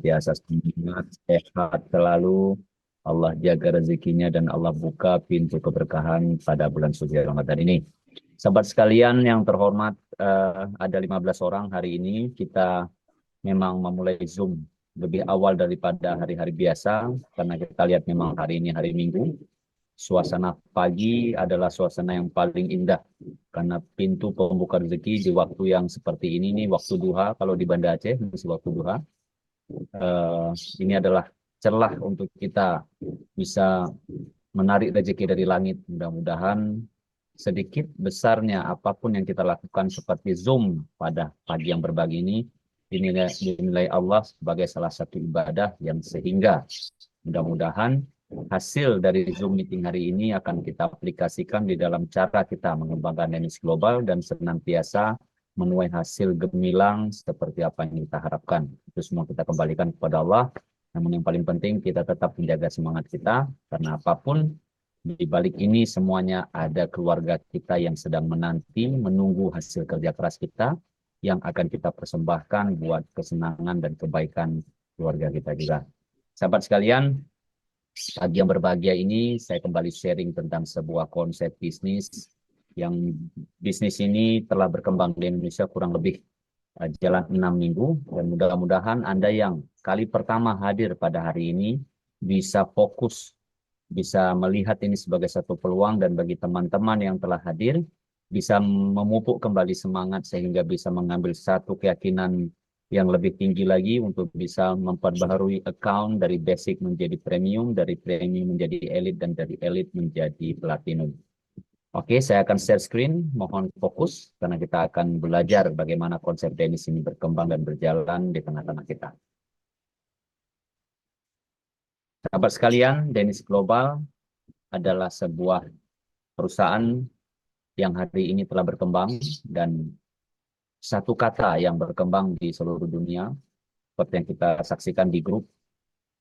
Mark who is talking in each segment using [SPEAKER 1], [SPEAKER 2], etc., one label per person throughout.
[SPEAKER 1] senantiasa semangat, sehat selalu. Allah jaga rezekinya dan Allah buka pintu keberkahan pada bulan suci Ramadan ini. Sahabat sekalian yang terhormat, ada 15 orang hari ini. Kita memang memulai Zoom lebih awal daripada hari-hari biasa, karena kita lihat memang hari ini hari Minggu. Suasana pagi adalah suasana yang paling indah, karena pintu pembuka rezeki di waktu yang seperti ini nih, waktu duha. Kalau di Banda Aceh masih waktu duha. Eh, ini adalah celah untuk kita bisa menarik rezeki dari langit. Mudah-mudahan sedikit besarnya apapun yang kita lakukan seperti Zoom pada pagi yang berbagi ini dinilai Allah sebagai salah satu ibadah yang sehingga mudah-mudahan hasil dari Zoom meeting hari ini akan kita aplikasikan di dalam cara kita mengembangkan bisnis global dan senantiasa menuai hasil gemilang seperti apa yang kita harapkan. Itu semua kita kembalikan kepada Allah. Namun yang paling penting kita tetap menjaga semangat kita, karena apapun di balik ini semuanya ada keluarga kita yang sedang menanti, menunggu hasil kerja keras kita yang akan kita persembahkan buat kesenangan dan kebaikan keluarga kita juga. Sahabat sekalian, pagi yang berbahagia ini saya kembali sharing tentang sebuah konsep bisnis yang bisnis ini telah berkembang di Indonesia kurang lebih jalan 6 minggu, dan mudah-mudahan Anda yang kali pertama hadir pada hari ini bisa fokus, bisa melihat ini sebagai satu peluang, dan bagi teman-teman yang telah hadir bisa memupuk kembali semangat sehingga bisa mengambil satu keyakinan yang lebih tinggi lagi untuk bisa memperbaharui account dari basic menjadi premium, dari premium menjadi elite, dan dari elite menjadi platinum. Oke, saya akan share screen. Mohon fokus karena kita akan belajar bagaimana konsep Dennis ini berkembang dan berjalan di tengah-tengah kita. Sahabat sekalian, Dennis Global adalah sebuah perusahaan yang hari ini telah berkembang, dan satu kata yang berkembang di seluruh dunia seperti yang kita saksikan di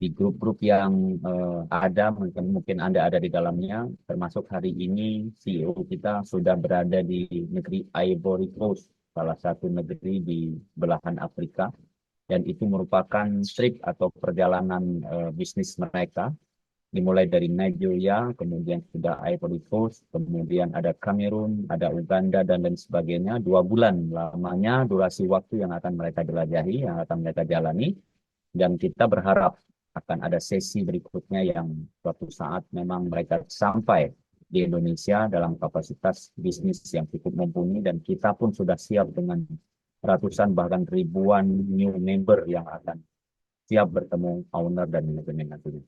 [SPEAKER 1] grup-grup yang ada, mungkin Anda ada di dalamnya, termasuk hari ini CEO kita sudah berada di negeri Ivory Coast, salah satu negeri di belahan Afrika, dan itu merupakan trip atau perjalanan bisnis mereka, dimulai dari Nigeria, kemudian sudah Ivory Coast, kemudian ada Kamerun, ada Uganda, dan lain sebagainya. 2 bulan lamanya durasi waktu yang akan mereka jelajahi, yang akan mereka jalani, dan kita berharap akan ada sesi berikutnya yang suatu saat memang mereka sampai di Indonesia dalam kapasitas bisnis yang cukup mumpuni, dan kita pun sudah siap dengan ratusan bahkan ribuan new member yang akan siap bertemu owner dan manajemen nantinya.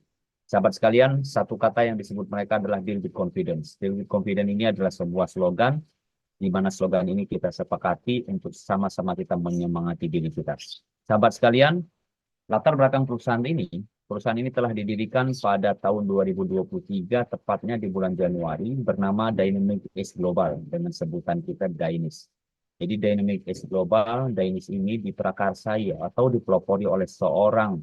[SPEAKER 1] Sahabat sekalian, satu kata yang disebut mereka adalah deal with confidence. Deal with confidence ini adalah sebuah slogan, di mana slogan ini kita sepakati untuk sama-sama kita menyemangati diri kita. Sahabat sekalian, latar belakang perusahaan ini telah didirikan pada tahun 2023, tepatnya di bulan Januari, bernama Dynamic Ace Global, dengan sebutan kita Dainis. Jadi Dynamic Ace Global, Dainis ini diprakarsai atau dipelopori oleh seorang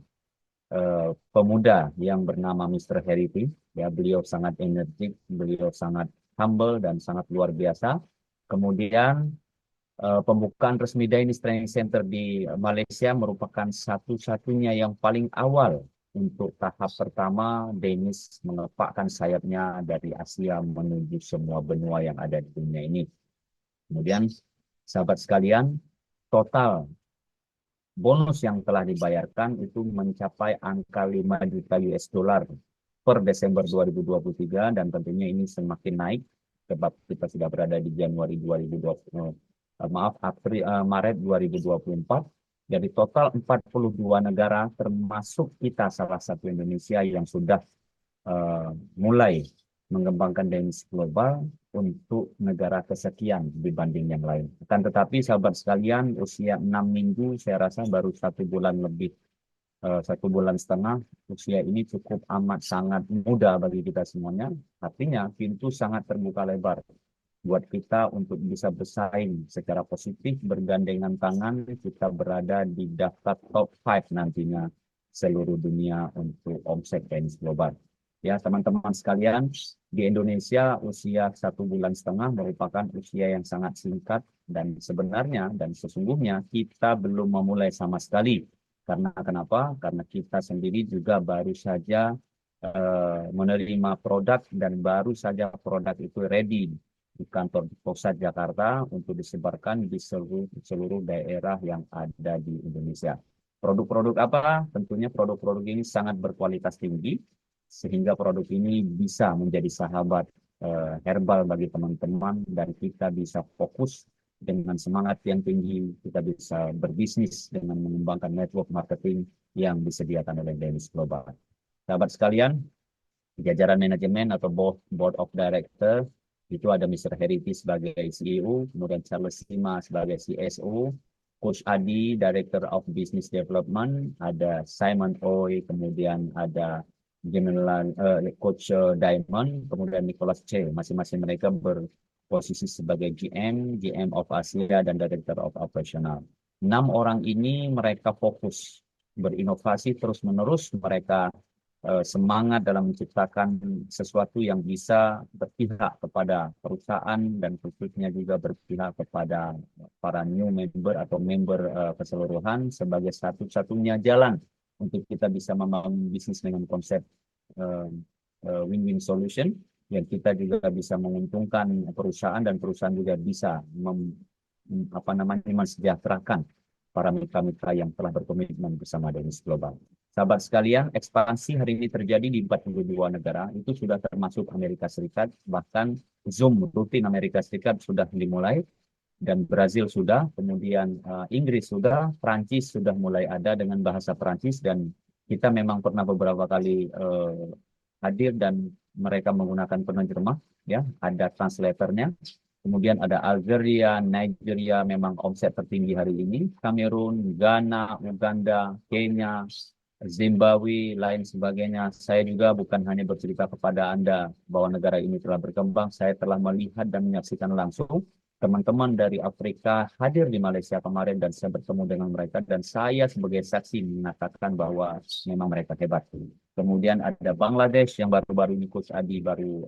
[SPEAKER 1] pemuda yang bernama Mr. Heritage. Ya, beliau sangat energik, beliau sangat humble dan sangat luar biasa. Kemudian pembukaan resmi Dainis Training Center di Malaysia merupakan satu-satunya yang paling awal untuk tahap pertama Dainis mengepakkan sayapnya dari Asia menuju semua benua yang ada di dunia ini. Kemudian, sahabat sekalian, total bonus yang telah dibayarkan itu mencapai angka 5 juta US dollar per Desember 2023, dan tentunya ini semakin naik sebab kita sudah berada di Januari 2020, Maret 2024. Dari total 42 negara termasuk kita salah satu Indonesia yang sudah mulai mengembangkan Dainis Global untuk negara kesekian dibanding yang lain. Akan tetapi sahabat sekalian, usia 6 minggu saya rasa baru 1 bulan lebih, 1 bulan setengah, usia ini cukup amat sangat muda bagi kita semuanya. Artinya pintu sangat terbuka lebar buat kita untuk bisa bersaing secara positif, bergandengan tangan, kita berada di daftar top 5 nantinya seluruh dunia untuk omset Dainis Global. Ya, teman-teman sekalian, di Indonesia usia 1 bulan setengah merupakan usia yang sangat singkat, dan sebenarnya dan sesungguhnya kita belum memulai sama sekali Karena kenapa? Karena kita sendiri juga baru saja menerima produk dan baru saja produk itu ready di kantor pusat Jakarta untuk disebarkan di seluruh daerah yang ada di Indonesia. Produk-produk apa? Tentunya produk-produk ini sangat berkualitas tinggi, sehingga produk ini bisa menjadi sahabat herbal bagi teman-teman, dan kita bisa fokus dengan semangat yang tinggi, kita bisa berbisnis dengan mengembangkan network marketing yang disediakan oleh Danish Global. Sahabat sekalian, jajaran manajemen atau board of director itu ada Mr. Heritis sebagai CEO, kemudian Charles Sima sebagai CSO, Coach Adi, Director of Business Development, ada Simon Oy, kemudian ada General Coach Diamond, kemudian Nicholas Che. Masing-masing mereka berposisi sebagai GM of Asia, dan Director of Operational. 6 orang ini mereka fokus berinovasi terus-menerus, mereka semangat dalam menciptakan sesuatu yang bisa berpihak kepada perusahaan dan khususnya juga berpihak kepada para new member atau member keseluruhan sebagai satu-satunya jalan untuk kita bisa membangun bisnis dengan konsep win-win solution, yang kita juga bisa menguntungkan perusahaan dan perusahaan juga bisa mensejahterakan para mitra-mitra yang telah berkomitmen bersama Danish Global. Sahabat sekalian, ekspansi hari ini terjadi di 42 negara, itu sudah termasuk Amerika Serikat, bahkan Zoom rutin Amerika Serikat sudah dimulai, dan Brazil sudah, kemudian Inggris sudah, Prancis sudah mulai ada dengan bahasa Prancis, dan kita memang pernah beberapa kali hadir dan mereka menggunakan penerjemah, ya, ada translatornya. Kemudian ada Algeria, Nigeria, memang omset tertinggi hari ini, Kamerun, Ghana, Uganda, Kenya, Zimbabwe, lain sebagainya. Saya juga bukan hanya bercerita kepada Anda bahwa negara ini telah berkembang, saya telah melihat dan menyaksikan langsung teman-teman dari Afrika hadir di Malaysia kemarin, dan saya bertemu dengan mereka, dan saya sebagai saksi mengatakan bahwa memang mereka hebat. Kemudian ada Bangladesh yang baru-baru ini Coach Adi baru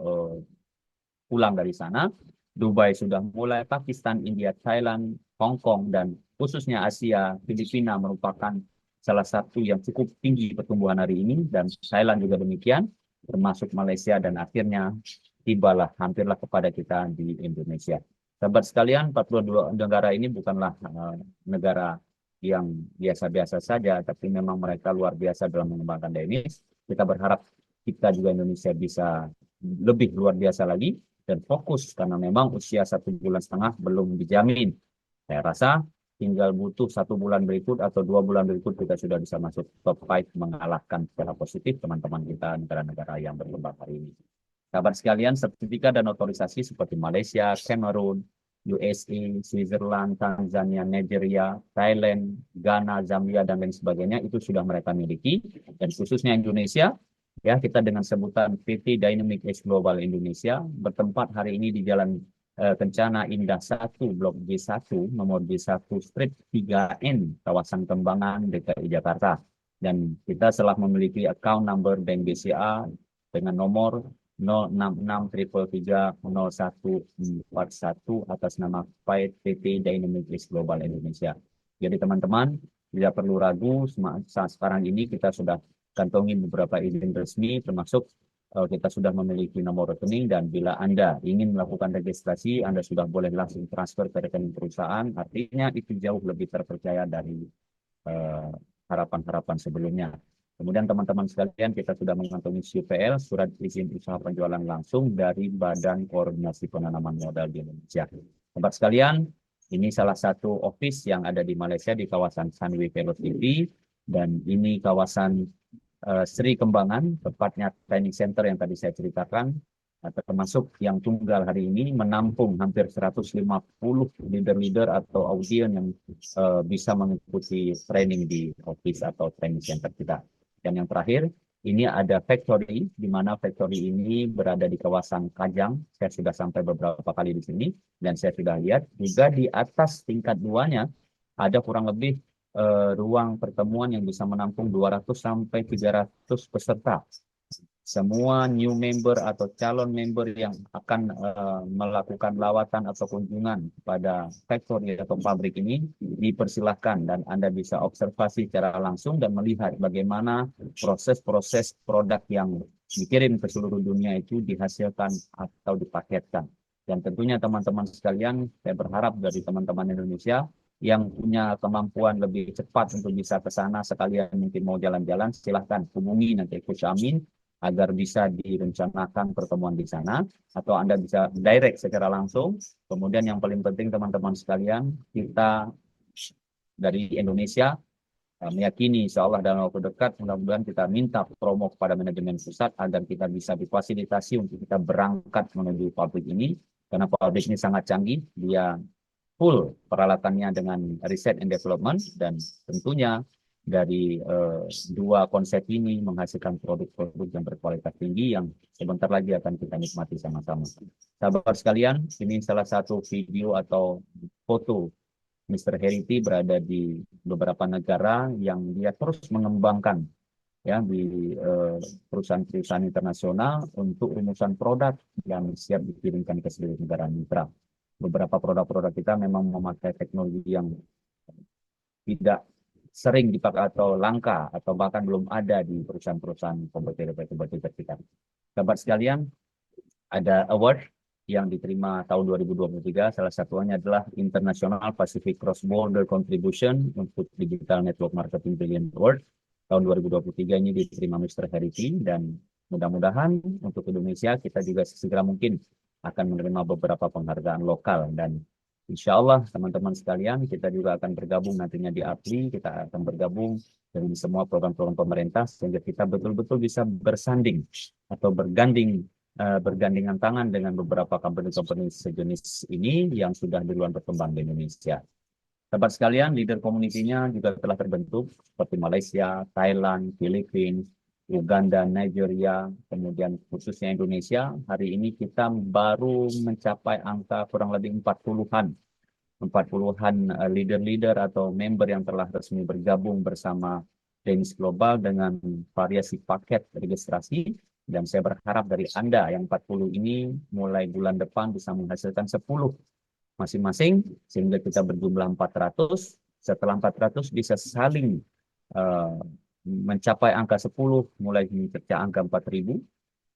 [SPEAKER 1] pulang dari sana. Dubai sudah mulai, Pakistan, India, Thailand, Hong Kong, dan khususnya Asia, Filipina merupakan salah satu yang cukup tinggi pertumbuhan hari ini, dan Thailand juga demikian, termasuk Malaysia, dan akhirnya tibalah, hampirlah kepada kita di Indonesia. Sahabat sekalian, 42 negara ini bukanlah negara yang biasa-biasa saja, tapi memang mereka luar biasa dalam mengembangkan Danish. Kita berharap kita juga Indonesia bisa lebih luar biasa lagi, dan fokus, karena memang usia 1,5 bulan belum dijamin. Saya rasa tinggal butuh 1 bulan berikut atau 2 bulan berikut kita sudah bisa masuk top 5, mengalahkan secara positif teman-teman kita negara-negara yang berkembang hari ini. Sahabat sekalian, sertifikat dan otorisasi seperti Malaysia, Kamerun, USA, Switzerland, Tanzania, Nigeria, Thailand, Ghana, Zambia, dan lain sebagainya itu sudah mereka miliki, dan khususnya Indonesia, ya, kita dengan sebutan PT Dynamic Edge Global Indonesia bertempat hari ini di Jalan Kencana Indah 1, Blok G1, nomor G1, Street 3N, kawasan Kembangan, DKI Jakarta. Dan kita telah memiliki account number Bank BCA dengan nomor 066333141 atas nama PT Dynamic Edge Global Indonesia. Jadi teman-teman, tidak perlu ragu, saat sekarang ini kita sudah kantongi beberapa izin resmi, termasuk kita sudah memiliki nomor rekening, dan bila Anda ingin melakukan registrasi, Anda sudah boleh langsung transfer ke rekening perusahaan. Artinya itu jauh lebih terpercaya dari harapan-harapan sebelumnya. Kemudian teman-teman sekalian, kita sudah mengantongi SUPL, Surat Izin Usaha Penjualan Langsung, dari Badan Koordinasi Penanaman Modal di Indonesia. Tempat sekalian, ini salah satu office yang ada di Malaysia di kawasan Sunway Velocity, dan ini kawasan Sri Kembangan, tepatnya training center yang tadi saya ceritakan, termasuk yang tunggal hari ini menampung hampir 150 leader-leader atau audien yang bisa mengikuti training di office atau training center kita. Dan yang terakhir, ini ada factory, di mana factory ini berada di kawasan Kajang. Saya sudah sampai beberapa kali di sini, dan saya sudah lihat juga di atas tingkat 2-nya ada kurang lebih ruang pertemuan yang bisa menampung 200 sampai 300 peserta. semua new member atau calon member yang akan melakukan lawatan atau kunjungan kepada factory atau pabrik ini dipersilahkan, dan Anda bisa observasi secara langsung dan melihat bagaimana proses-proses produk yang dikirim ke seluruh dunia itu dihasilkan atau dipaketkan. Dan tentunya teman-teman sekalian, saya berharap dari teman-teman Indonesia yang punya kemampuan lebih cepat untuk bisa ke sana, sekalian mungkin mau jalan-jalan, silahkan hubungi nanti Coach Amin agar bisa direncanakan pertemuan di sana, atau Anda bisa direct secara langsung. Kemudian yang paling penting teman-teman sekalian, kita dari Indonesia meyakini insya Allah dalam waktu dekat mudah-mudahan kita minta promo kepada manajemen pusat agar kita bisa difasilitasi untuk kita berangkat menuju pabrik ini, karena pabrik ini sangat canggih, dia full peralatannya dengan riset and development, dan tentunya dari dua konsep ini menghasilkan produk-produk yang berkualitas tinggi yang sebentar lagi akan kita nikmati sama-sama. Sahabat sekalian, ini salah satu video atau foto Mr. Heritie berada di beberapa negara yang dia terus mengembangkan ya di perusahaan-perusahaan internasional untuk rumusan produk yang siap dikirimkan ke seluruh negara mitra. Beberapa produk-produk kita memang memakai teknologi yang tidak sering dipakai atau langka atau bahkan belum ada di perusahaan-perusahaan kompetitor kita. Sahabat sekalian, ada award yang diterima tahun 2023, salah satunya adalah International Pacific Cross Border Contribution untuk Digital Network Marketing Brilliant Award. Tahun 2023 ini diterima Mr. Heritie, dan mudah-mudahan untuk Indonesia kita juga sesegera mungkin akan menerima beberapa penghargaan lokal, dan insya Allah teman-teman sekalian kita juga akan bergabung nantinya di APLI, kita akan bergabung dengan semua program-program pemerintah sehingga kita betul-betul bisa bersanding atau bergandengan tangan dengan beberapa company-company sejenis ini yang sudah duluan berkembang di Indonesia. Sahabat sekalian, leader community-nya juga telah terbentuk seperti Malaysia, Thailand, Filipina, Uganda, Nigeria, kemudian khususnya Indonesia. Hari ini kita baru mencapai angka kurang lebih 40-an leader-leader atau member yang telah resmi bergabung bersama Danish Global dengan variasi paket registrasi. Dan saya berharap dari Anda yang 40 ini mulai bulan depan bisa menghasilkan 10 masing-masing, sehingga kita berjumlah 400. Setelah 400 bisa saling mencapai angka 10, mulai mencapai angka 4.000.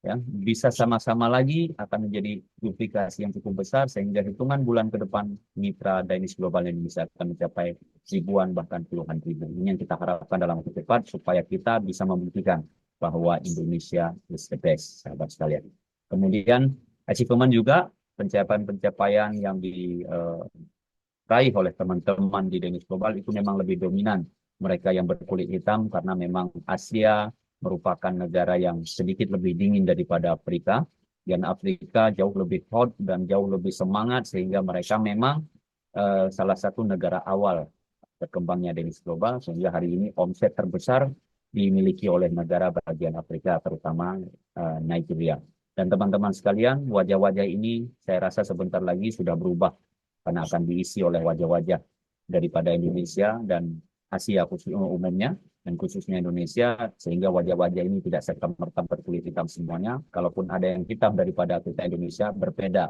[SPEAKER 1] Ya, bisa sama-sama lagi akan menjadi duplikasi yang cukup besar, sehingga hitungan bulan ke depan mitra Danish Global Indonesia akan mencapai ribuan bahkan puluhan ribu. Ini yang kita harapkan dalam waktu cepat supaya kita bisa membuktikan bahwa Indonesia is the best, sahabat sekalian. Kemudian achievement juga, pencapaian-pencapaian yang diraih oleh teman-teman di Danish Global itu memang lebih dominan mereka yang berkulit hitam, karena memang Asia merupakan negara yang sedikit lebih dingin daripada Afrika, dan Afrika jauh lebih hot dan jauh lebih semangat, sehingga mereka memang salah satu negara awal berkembangnya Danish Global, sehingga hari ini omset terbesar dimiliki oleh negara bagian Afrika, terutama Nigeria. Dan teman-teman sekalian, wajah-wajah ini saya rasa sebentar lagi sudah berubah, karena akan diisi oleh wajah-wajah daripada Indonesia dan Asia umumnya, dan khususnya Indonesia, sehingga wajah-wajah ini tidak serta-merta berkulit hitam semuanya. Kalaupun ada yang hitam daripada kita Indonesia, berbeda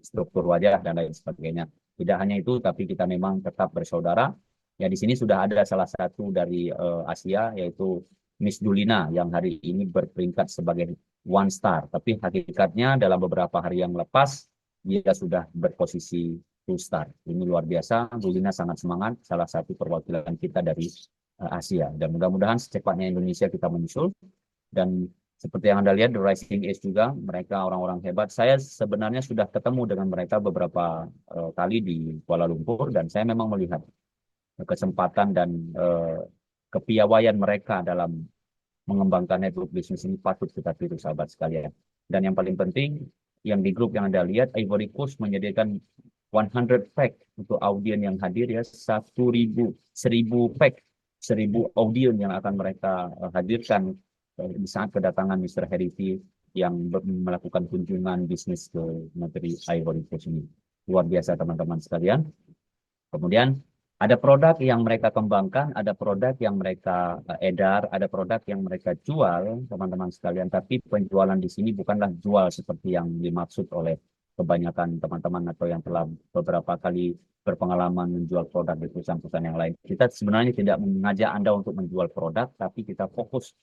[SPEAKER 1] struktur wajah dan lain sebagainya. Tidak hanya itu, tapi kita memang tetap bersaudara. Ya, di sini sudah ada salah satu dari Asia, yaitu Miss Dulina, yang hari ini berperingkat sebagai one star. Tapi hakikatnya dalam beberapa hari yang lepas, dia sudah berposisi two star. Ini luar biasa. Dulina sangat semangat, salah satu perwakilan kita dari Asia. Dan mudah-mudahan secepatnya Indonesia kita menyusul. Dan seperti yang Anda lihat, The Rising Age juga, mereka orang-orang hebat. Saya sebenarnya sudah ketemu dengan mereka beberapa kali di Kuala Lumpur, dan saya memang melihat kesempatan dan kepiawaian mereka dalam mengembangkan network bisnis ini patut kita tiru, sahabat sekalian. Dan yang paling penting, yang di grup yang Anda lihat, Ivory Coast menyediakan 100 pack untuk audien yang hadir, ya, 1.000 pack, 1.000 audien yang akan mereka hadirkan di saat kedatangan Mr. Heritie yang melakukan kunjungan bisnis ke negeri Ivory Coast ini. Luar biasa teman-teman sekalian. Kemudian Ada produk yang mereka kembangkan, ada produk yang mereka edar, ada produk yang mereka jual, teman-teman sekalian. Tapi penjualan di sini bukanlah jual seperti yang dimaksud oleh kebanyakan teman-teman atau yang telah beberapa kali berpengalaman menjual produk di perusahaan-perusahaan yang lain. Kita sebenarnya tidak mengajak Anda untuk menjual produk, tapi kita fokus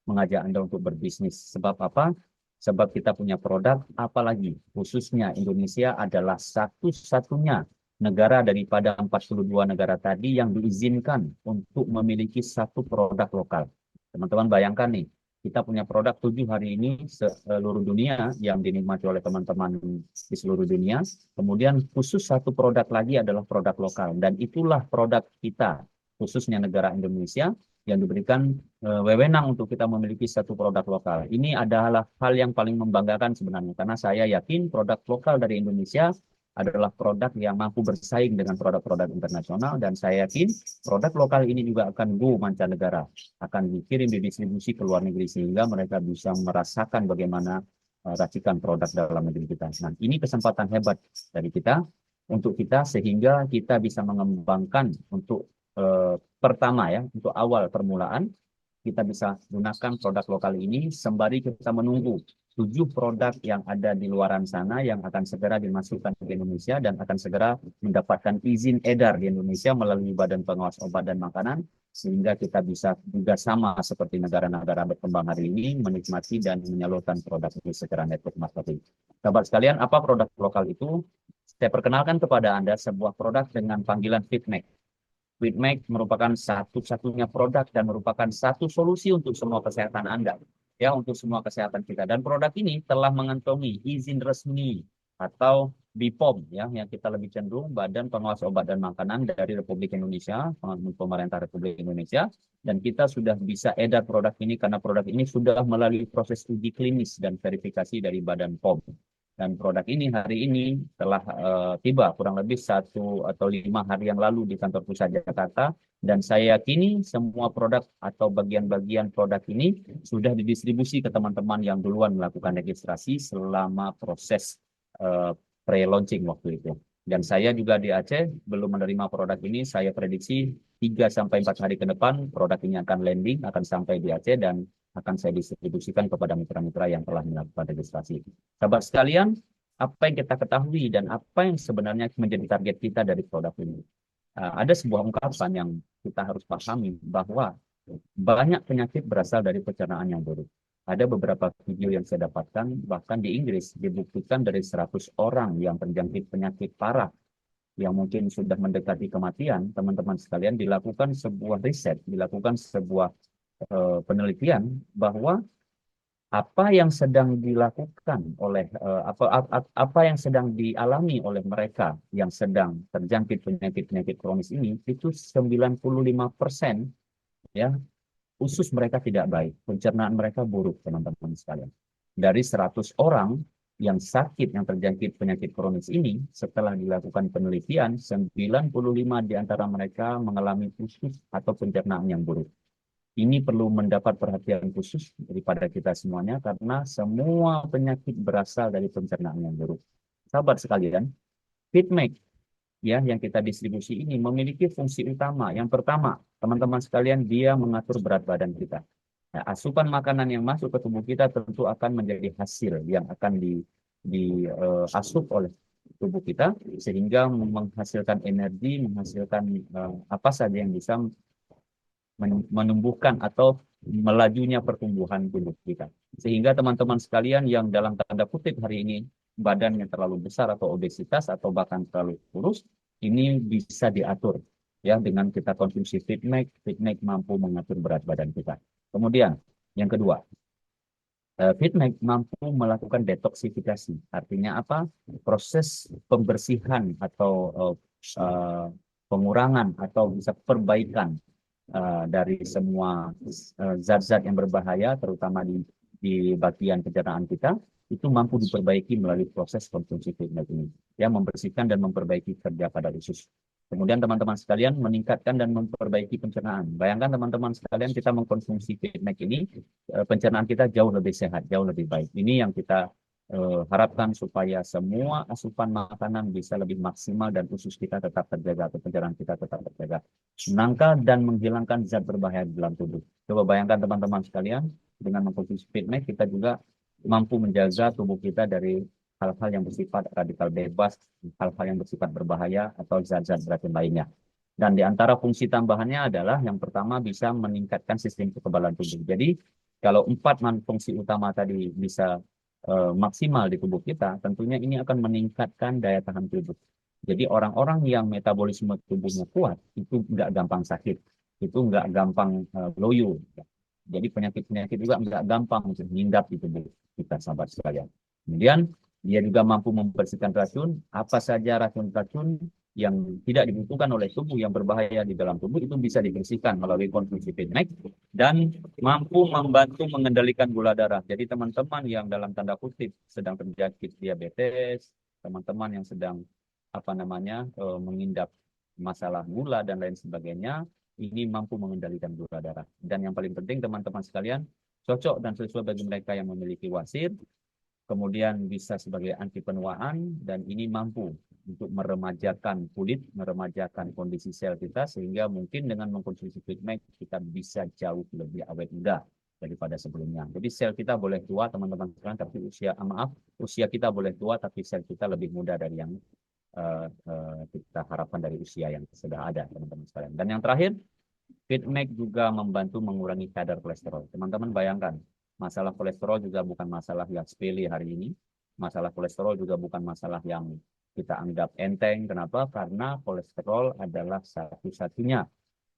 [SPEAKER 1] mengajak Anda untuk berbisnis. Sebab apa? Sebab kita punya produk, apalagi khususnya Indonesia adalah satu-satunya negara daripada 42 negara tadi yang diizinkan untuk memiliki satu produk lokal. Teman-teman bayangkan nih, kita punya produk 7 hari ini seluruh dunia yang dinikmati oleh teman-teman di seluruh dunia. Kemudian khusus satu produk lagi adalah produk lokal. Dan itulah produk kita, khususnya negara Indonesia, yang diberikan wewenang untuk kita memiliki satu produk lokal. Ini adalah hal yang paling membanggakan sebenarnya, karena saya yakin produk lokal dari Indonesia adalah produk yang mampu bersaing dengan produk-produk internasional, dan saya yakin produk lokal ini juga akan go mancanegara, akan dikirim didistribusi ke luar negeri sehingga mereka bisa merasakan bagaimana racikan produk dalam negeri kita. Nah, ini kesempatan hebat dari kita untuk kita sehingga kita bisa mengembangkan untuk pertama ya, untuk awal permulaan kita bisa gunakan produk lokal ini sembari kita menunggu 7 produk yang ada di luaran sana yang akan segera dimasukkan ke Indonesia dan akan segera mendapatkan izin edar di Indonesia melalui Badan Pengawas Obat dan Makanan, sehingga kita bisa juga sama seperti negara-negara berkembang hari ini menikmati dan menyalurkan produk ini secara network marketing. Sahabat sekalian, apa produk lokal itu? Saya perkenalkan kepada Anda sebuah produk dengan panggilan FitMake. Fitmake merupakan satu-satunya produk dan merupakan satu solusi untuk semua kesehatan Anda. Ya, untuk semua kesehatan kita. Dan produk ini telah mengantongi izin resmi atau BPOM, ya, yang kita lebih cenderung Badan Pengawas Obat dan Makanan dari Republik Indonesia, pemerintah Republik Indonesia. Dan kita sudah bisa edar produk ini karena produk ini sudah melalui proses uji klinis dan verifikasi dari Badan POM. Dan produk ini hari ini telah tiba kurang lebih 1 atau 5 hari yang lalu di kantor pusat Jakarta. Dan saya yakini semua produk atau bagian-bagian produk ini sudah didistribusi ke teman-teman yang duluan melakukan registrasi selama proses pre-launching waktu itu. Dan saya juga di Aceh belum menerima produk ini. Saya prediksi 3 sampai 4 hari ke depan produk ini akan landing, akan sampai di Aceh dan akan saya distribusikan kepada mitra-mitra yang telah melakukan registrasi. Sahabat sekalian, apa yang kita ketahui dan apa yang sebenarnya menjadi target kita dari produk ini? Ada sebuah ungkapan yang kita harus pahami bahwa banyak penyakit berasal dari pencernaan yang buruk. Ada beberapa video yang saya dapatkan, bahkan di Inggris dibuktikan dari 100 orang yang terjangkit penyakit parah yang mungkin sudah mendekati kematian, teman-teman sekalian, dilakukan sebuah riset, dilakukan sebuah penelitian bahwa apa yang sedang dilakukan oleh apa yang sedang dialami oleh mereka yang sedang terjangkit penyakit-penyakit kronis ini itu 95% ya, usus mereka tidak baik, pencernaan mereka buruk, teman-teman sekalian. Dari 100 orang yang sakit yang terjangkit penyakit kronis ini, setelah dilakukan penelitian, 95 di antara mereka mengalami usus atau pencernaan yang buruk. Ini perlu mendapat perhatian khusus daripada kita semuanya karena semua penyakit berasal dari pencernaan yang buruk. Sahabat sekalian, FitMake ya yang kita distribusi ini memiliki fungsi utama. Yang pertama, teman-teman sekalian, dia mengatur berat badan kita. Nah, asupan makanan yang masuk ke tubuh kita tentu akan menjadi hasil yang akan diasup oleh tubuh kita sehingga menghasilkan energi, menghasilkan apa saja yang bisa menumbuhkan atau melajunya pertumbuhan tubuh kita. Sehingga teman-teman sekalian yang dalam tanda kutip hari ini badannya terlalu besar atau obesitas atau bahkan terlalu kurus, ini bisa diatur ya dengan kita konsumsi FitMake. FitMake mampu mengatur berat badan kita. Kemudian yang kedua, FitMake mampu melakukan detoksifikasi. Artinya apa? Proses pembersihan atau pengurangan atau bisa perbaikan dari semua zat-zat yang berbahaya, terutama di bagian pencernaan kita, itu mampu diperbaiki melalui proses konsumsi FitMake ini, ya, membersihkan dan memperbaiki kerja pada usus. Kemudian teman-teman sekalian meningkatkan dan memperbaiki pencernaan. Bayangkan teman-teman sekalian kita mengkonsumsi FitMake ini, pencernaan kita jauh lebih sehat, jauh lebih baik. Ini yang kita harapkan supaya semua asupan makanan bisa lebih maksimal dan usus kita tetap terjaga atau pencernaan kita tetap terjaga. Menangkal dan menghilangkan zat berbahaya di dalam tubuh. Coba bayangkan teman-teman sekalian, dengan mengkonsumsi Fitmek kita juga mampu menjaga tubuh kita dari hal-hal yang bersifat radikal bebas, hal-hal yang bersifat berbahaya atau zat-zat beracun lainnya. Dan di antara fungsi tambahannya adalah yang pertama bisa meningkatkan sistem kekebalan tubuh. Jadi kalau empat fungsi utama tadi bisa maksimal di tubuh kita, tentunya ini akan meningkatkan daya tahan tubuh. Jadi orang-orang yang metabolisme tubuhnya kuat itu nggak gampang sakit, itu nggak gampang loyo. Jadi penyakit-penyakit juga nggak gampang untuk menghindap di tubuh kita, sahabat sekalian. Kemudian dia juga mampu membersihkan racun, apa saja racun-racun yang tidak dibutuhkan oleh tubuh yang berbahaya di dalam tubuh itu bisa dibersihkan melalui konsumsi Fitmek dan mampu membantu mengendalikan gula darah. Jadi teman-teman yang dalam tanda kutip sedang terjangkit diabetes, teman-teman yang sedang mengidap masalah gula dan lain sebagainya, ini mampu mengendalikan gula darah. Dan yang paling penting teman-teman sekalian, cocok dan sesuai bagi mereka yang memiliki wasir, kemudian bisa sebagai anti penuaan, dan ini mampu untuk meremajakan kulit, meremajakan kondisi sel kita, sehingga mungkin dengan mengkonsumsi Fitmek kita bisa jauh lebih awet muda daripada sebelumnya. Jadi sel kita boleh tua teman-teman sekalian, tapi usia kita boleh tua, tapi sel kita lebih muda dari yang kita harapkan dari usia yang sudah ada teman-teman sekalian. Dan yang terakhir, Fitmek juga membantu mengurangi kadar kolesterol. Teman-teman bayangkan, masalah kolesterol juga bukan masalah yang sepele hari ini. Masalah kolesterol juga bukan masalah yang kita anggap enteng. Kenapa? Karena kolesterol adalah satu-satunya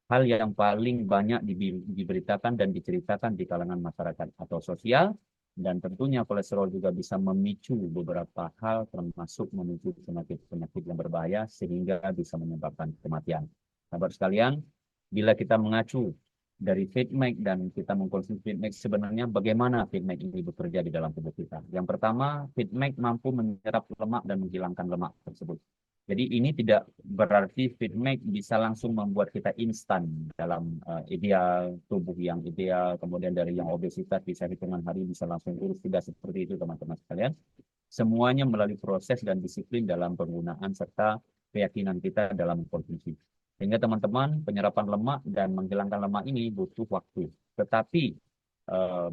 [SPEAKER 1] hal yang paling banyak diberitakan dan diceritakan di kalangan masyarakat atau sosial. Dan tentunya kolesterol juga bisa memicu beberapa hal, termasuk memicu penyakit-penyakit yang berbahaya, sehingga bisa menyebabkan kematian. Sahabat sekalian, bila kita mengacu dari Fitmek dan kita mengkonsumsi Fitmek, sebenarnya bagaimana Fitmek ini bekerja di dalam tubuh kita? Yang pertama, Fitmek mampu menyerap lemak dan menghilangkan lemak tersebut. Jadi ini tidak berarti Fitmek bisa langsung membuat kita instan dalam ideal tubuh yang ideal, kemudian dari yang obesitas bisa hitungan hari bisa langsung kurus, tidak seperti itu teman-teman sekalian. Semuanya melalui proses dan disiplin dalam penggunaan serta keyakinan kita dalam konsumsi. Sehingga teman-teman, penyerapan lemak dan menghilangkan lemak ini butuh waktu. Tetapi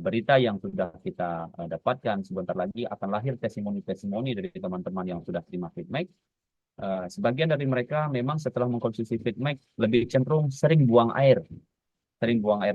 [SPEAKER 1] berita yang sudah kita dapatkan sebentar lagi akan lahir testimoni-testimoni dari teman-teman yang sudah terima Fitmek. Sebagian dari mereka memang setelah mengkonsumsi Fitmek lebih cenderung sering buang air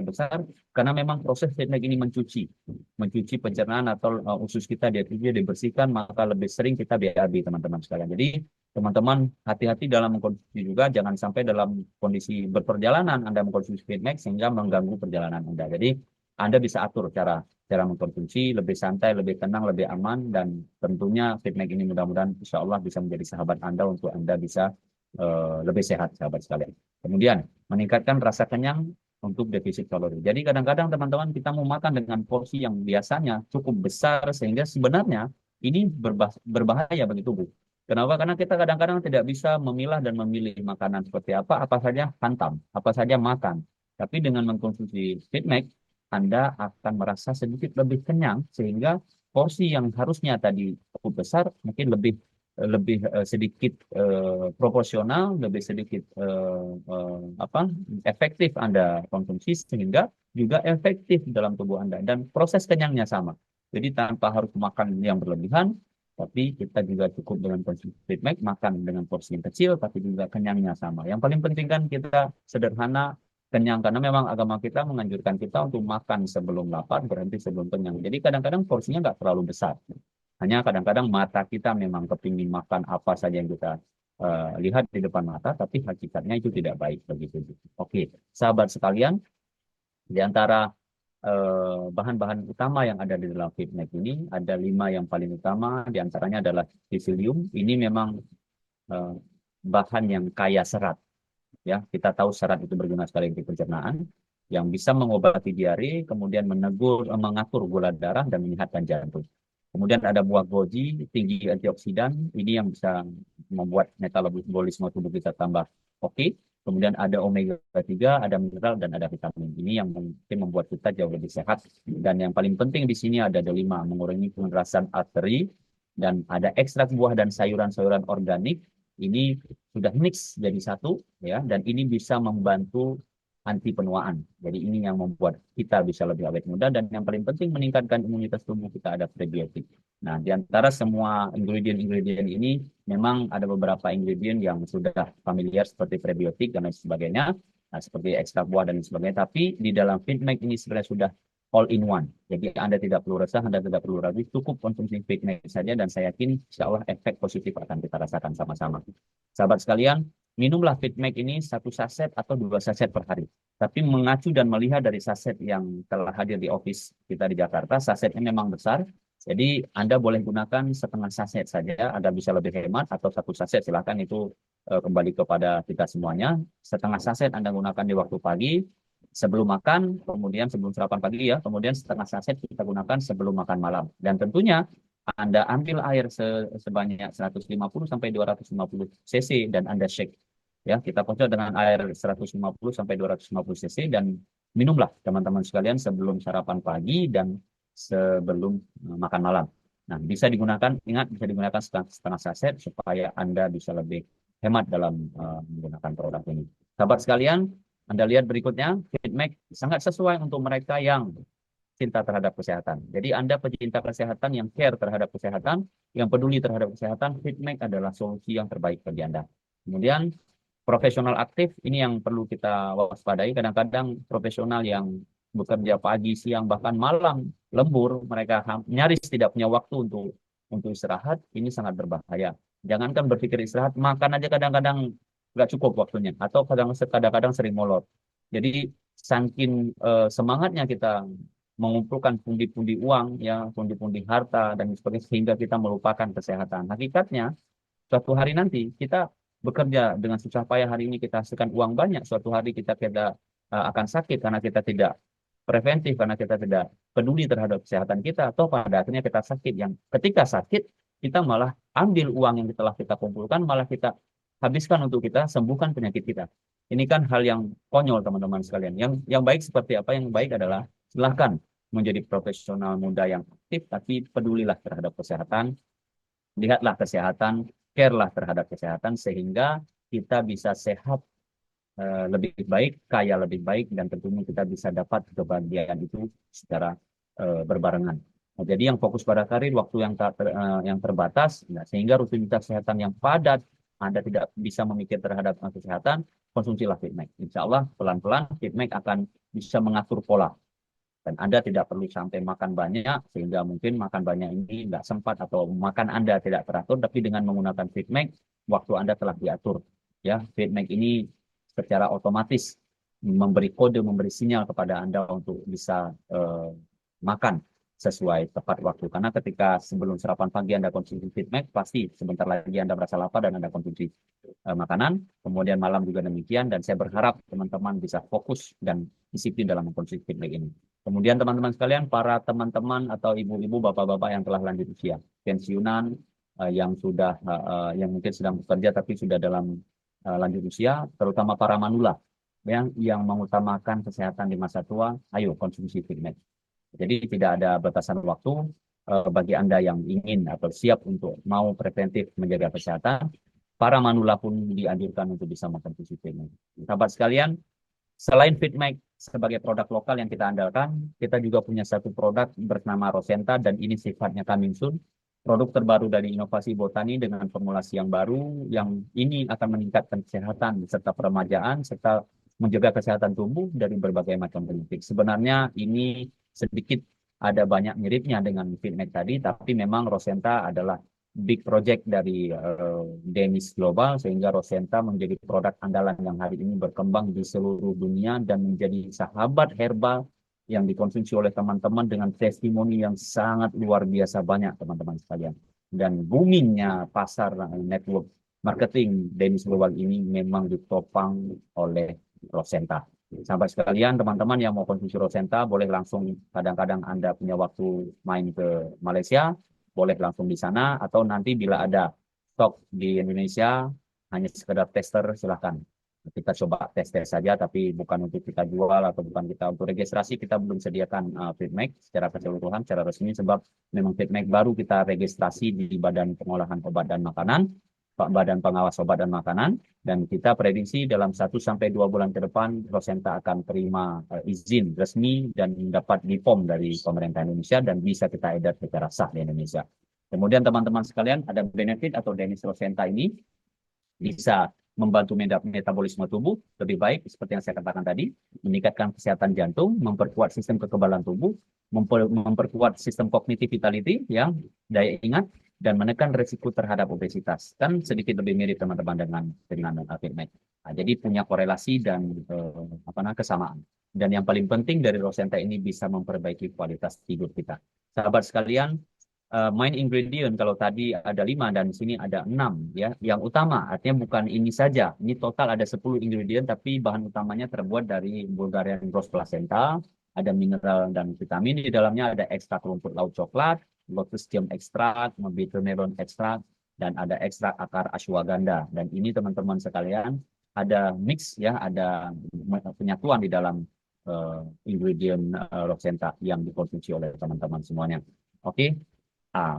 [SPEAKER 1] besar karena memang proses Fitmek ini mencuci pencernaan atau usus kita dia dibersihkan, maka lebih sering kita BAB teman-teman sekalian. Jadi teman-teman hati-hati dalam mengkonsumsi juga, jangan sampai dalam kondisi berperjalanan Anda mengkonsumsi Fitmek sehingga mengganggu perjalanan Anda. Jadi Anda bisa atur cara mengkonsumsi lebih santai, lebih tenang, lebih aman, dan tentunya Fitmek ini mudah-mudahan insya Allah bisa menjadi sahabat Anda untuk Anda bisa lebih sehat, sahabat sekalian. Kemudian meningkatkan rasa kenyang untuk defisit kalori. Jadi kadang-kadang teman-teman kita mau makan dengan porsi yang biasanya cukup besar sehingga sebenarnya ini berbahaya bagi tubuh. Kenapa? Karena kita kadang-kadang tidak bisa memilah dan memilih makanan seperti apa saja hantam, apa saja makan. Tapi dengan mengkonsumsi Fitmek, Anda akan merasa sedikit lebih kenyang sehingga porsi yang harusnya tadi cukup besar mungkin lebih lebih sedikit proporsional, lebih sedikit efektif Anda konsumsi sehingga juga efektif dalam tubuh Anda dan proses kenyangnya sama. Jadi tanpa harus makan yang berlebihan, tapi kita juga cukup dengan konsumsi Fitmek, makan dengan porsi yang kecil, tapi juga kenyangnya sama. Yang paling penting kan kita sederhana, kenyang, karena memang agama kita menganjurkan kita untuk makan sebelum lapar, berhenti sebelum kenyang. Jadi kadang-kadang porsinya nggak terlalu besar. Hanya kadang-kadang mata kita memang kepingin makan apa saja yang kita lihat di depan mata, tapi hakikatnya itu tidak baik bagi tubuh. Oke, sahabat sekalian, di antara bahan-bahan utama yang ada di dalam Fitmek ini, ada 5 yang paling utama, di antaranya adalah psyllium. Ini memang eh, bahan yang kaya serat. Ya, kita tahu serat itu berguna sekali di pencernaan, yang bisa mengobati diare, kemudian mengatur gula darah dan menyehatkan jantung. Kemudian ada buah goji, tinggi antioksidan, ini yang bisa membuat metabolisme tubuh kita tambah oke. kemudian ada omega 3, ada mineral, dan ada vitamin. Ini yang mungkin membuat kita jauh lebih sehat. Dan yang paling penting di sini ada D5, mengurangi pengerasan arteri, dan ada ekstrak buah dan sayuran-sayuran organik. Ini sudah mix jadi satu, ya, dan ini bisa membantu anti penuaan. Jadi ini yang membuat kita bisa lebih awet muda, dan yang paling penting meningkatkan imunitas tubuh kita, ada prebiotik. Nah, di antara semua ingredient-ingredient ini memang ada beberapa ingredient yang sudah familiar seperti prebiotik dan lain sebagainya, nah, seperti ekstrak buah dan lain sebagainya. Tapi di dalam FitMag ini sebenarnya sudah all in one. Jadi Anda tidak perlu resah, Anda tidak perlu ragu, cukup konsumsi FitMag saja, dan saya yakin insya Allah efek positif akan kita rasakan sama-sama. Sahabat sekalian, minumlah FitMag ini 1 saset atau 2 saset per hari. Tapi mengacu dan melihat dari saset yang telah hadir di office kita di Jakarta, sasetnya memang besar. Jadi Anda boleh gunakan setengah saset saja agar bisa lebih hemat, atau 1 saset, silakan, itu kembali kepada kita semuanya. Setengah saset Anda gunakan di waktu pagi sebelum makan, kemudian sebelum sarapan pagi, ya, kemudian setengah saset kita gunakan sebelum makan malam. Dan tentunya Anda ambil air sebanyak 150 sampai 250 cc dan Anda shake. Ya, kita kocok dengan air 150 sampai 250 cc, dan minumlah teman-teman sekalian sebelum sarapan pagi dan sebelum makan malam. Nah, bisa digunakan, ingat, bisa digunakan setengah saset supaya Anda bisa lebih hemat dalam menggunakan produk ini. Sahabat sekalian, Anda lihat berikutnya, FitMag sangat sesuai untuk mereka yang cinta terhadap kesehatan. Jadi Anda pecinta kesehatan yang care terhadap kesehatan, yang peduli terhadap kesehatan, FitMag adalah solusi yang terbaik bagi Anda. Kemudian profesional aktif ini yang perlu kita waspadai. Kadang-kadang profesional yang bekerja pagi, siang, bahkan malam, lembur, mereka nyaris tidak punya waktu untuk istirahat. Ini sangat berbahaya. Jangankan berpikir istirahat, makan aja kadang-kadang nggak cukup waktunya, atau kadang-kadang sering molor. Jadi saking semangatnya kita mengumpulkan pundi-pundi uang, ya, pundi-pundi harta dan sebagainya, sehingga kita melupakan kesehatan. Hakikatnya suatu hari nanti kita bekerja dengan susah payah, hari ini kita hasilkan uang banyak, suatu hari kita akan sakit karena kita tidak preventif, karena kita tidak peduli terhadap kesehatan kita, atau pada akhirnya kita sakit, yang ketika sakit kita malah ambil uang yang telah kita kumpulkan, malah kita habiskan untuk kita sembuhkan penyakit kita. Ini kan hal yang konyol, teman-teman sekalian. Yang baik seperti apa? Yang baik adalah silahkan menjadi profesional muda yang aktif, tapi pedulilah terhadap kesehatan, lihatlah kesehatan, care-lah terhadap kesehatan, sehingga kita bisa sehat lebih baik, kaya lebih baik, dan tentunya kita bisa dapat kebahagiaan itu secara berbarengan. Nah, jadi yang fokus pada karir, waktu yang terbatas, nah, sehingga rutinitas kesehatan yang padat, Anda tidak bisa memikir terhadap kesehatan, konsumsilah FitMag. Insya Allah pelan-pelan FitMag akan bisa mengatur pola. Dan Anda tidak perlu sampai makan banyak, sehingga mungkin makan banyak ini nggak sempat, atau makan Anda tidak teratur, tapi dengan menggunakan FitMag, waktu Anda telah diatur. Ya, FitMag ini secara otomatis memberi kode, memberi sinyal kepada Anda untuk bisa makan sesuai tepat waktu. Karena ketika sebelum sarapan pagi Anda konsumsi FitMag, pasti sebentar lagi Anda merasa lapar dan Anda konsumsi makanan. Kemudian malam juga demikian, dan saya berharap teman-teman bisa fokus dan disiplin dalam mengkonsumsi FitMag ini. Kemudian teman-teman sekalian, para teman-teman atau ibu-ibu, bapak-bapak yang telah lanjut usia, pensiunan, yang mungkin sedang bekerja tapi sudah dalam lanjut usia, terutama para manula yang mengutamakan kesehatan di masa tua, ayo konsumsi FitMag. Jadi tidak ada batasan waktu bagi Anda yang ingin atau siap untuk mau preventif menjaga kesehatan. Para manula pun dianjurkan untuk bisa mengkonsumsi FitMag. Sahabat sekalian, selain FitMag sebagai produk lokal yang kita andalkan, kita juga punya satu produk bernama Rosenta, dan ini sifatnya coming soon. Produk terbaru dari inovasi botani dengan formulasi yang baru, yang ini akan meningkatkan kesehatan serta peremajaan, serta menjaga kesehatan tubuh dari berbagai macam penyakit. Sebenarnya ini sedikit ada banyak miripnya dengan FitMag tadi, tapi memang Rosenta adalah big project dari Denis Global, sehingga Rosenta menjadi produk andalan yang hari ini berkembang di seluruh dunia dan menjadi sahabat herbal yang dikonsumsi oleh teman-teman dengan testimoni yang sangat luar biasa banyak, teman-teman sekalian. Dan boomingnya pasar network marketing Denis Global ini memang ditopang oleh Rosenta. Sampai sekalian, teman-teman yang mau konsumsi Rosenta, boleh langsung, kadang-kadang Anda punya waktu main ke Malaysia, boleh langsung di sana, atau nanti bila ada stok di Indonesia, hanya sekedar tester, silahkan. Kita coba tes-tes saja, tapi bukan untuk kita jual atau bukan kita untuk registrasi. Kita belum sediakan Feedmack secara keseluruhan, secara resmi, sebab memang Feedmack baru kita registrasi di Badan Pengolahan Obat dan Makanan, Badan Pengawas Obat dan Makanan, dan kita prediksi dalam 1 sampai 2 bulan ke depan Rosenta akan terima izin resmi dan dapat BPOM dari pemerintah Indonesia dan bisa kita edar secara sah di Indonesia. Kemudian teman-teman sekalian, ada benefit atau Denis Rosenta ini bisa membantu metabolisme tubuh lebih baik, seperti yang saya katakan tadi, meningkatkan kesehatan jantung, memperkuat sistem kekebalan tubuh, memperkuat sistem cognitive vitality, yang daya ingat, dan menekan risiko terhadap obesitas. Kan sedikit lebih mirip teman-teman dengan Feedmack. Nah, jadi punya korelasi dan kesamaan. Dan yang paling penting dari Rosenta ini bisa memperbaiki kualitas tidur kita. Sahabat sekalian, main ingredient kalau tadi ada 5 dan di sini ada 6 ya. Yang utama artinya bukan ini saja. Ini total ada 10 ingredient tapi bahan utamanya terbuat dari Bulgarian rose placenta, ada mineral dan vitamin di dalamnya, ada ekstrak rumput laut coklat, lotus stem extract, bitter melon extract, dan ada ekstrak akar ashwagandha. Dan ini teman-teman sekalian ada mix ya, ada penyatuan di dalam ingredient Roxenta yang dikonsumsi oleh teman-teman semuanya. Oke.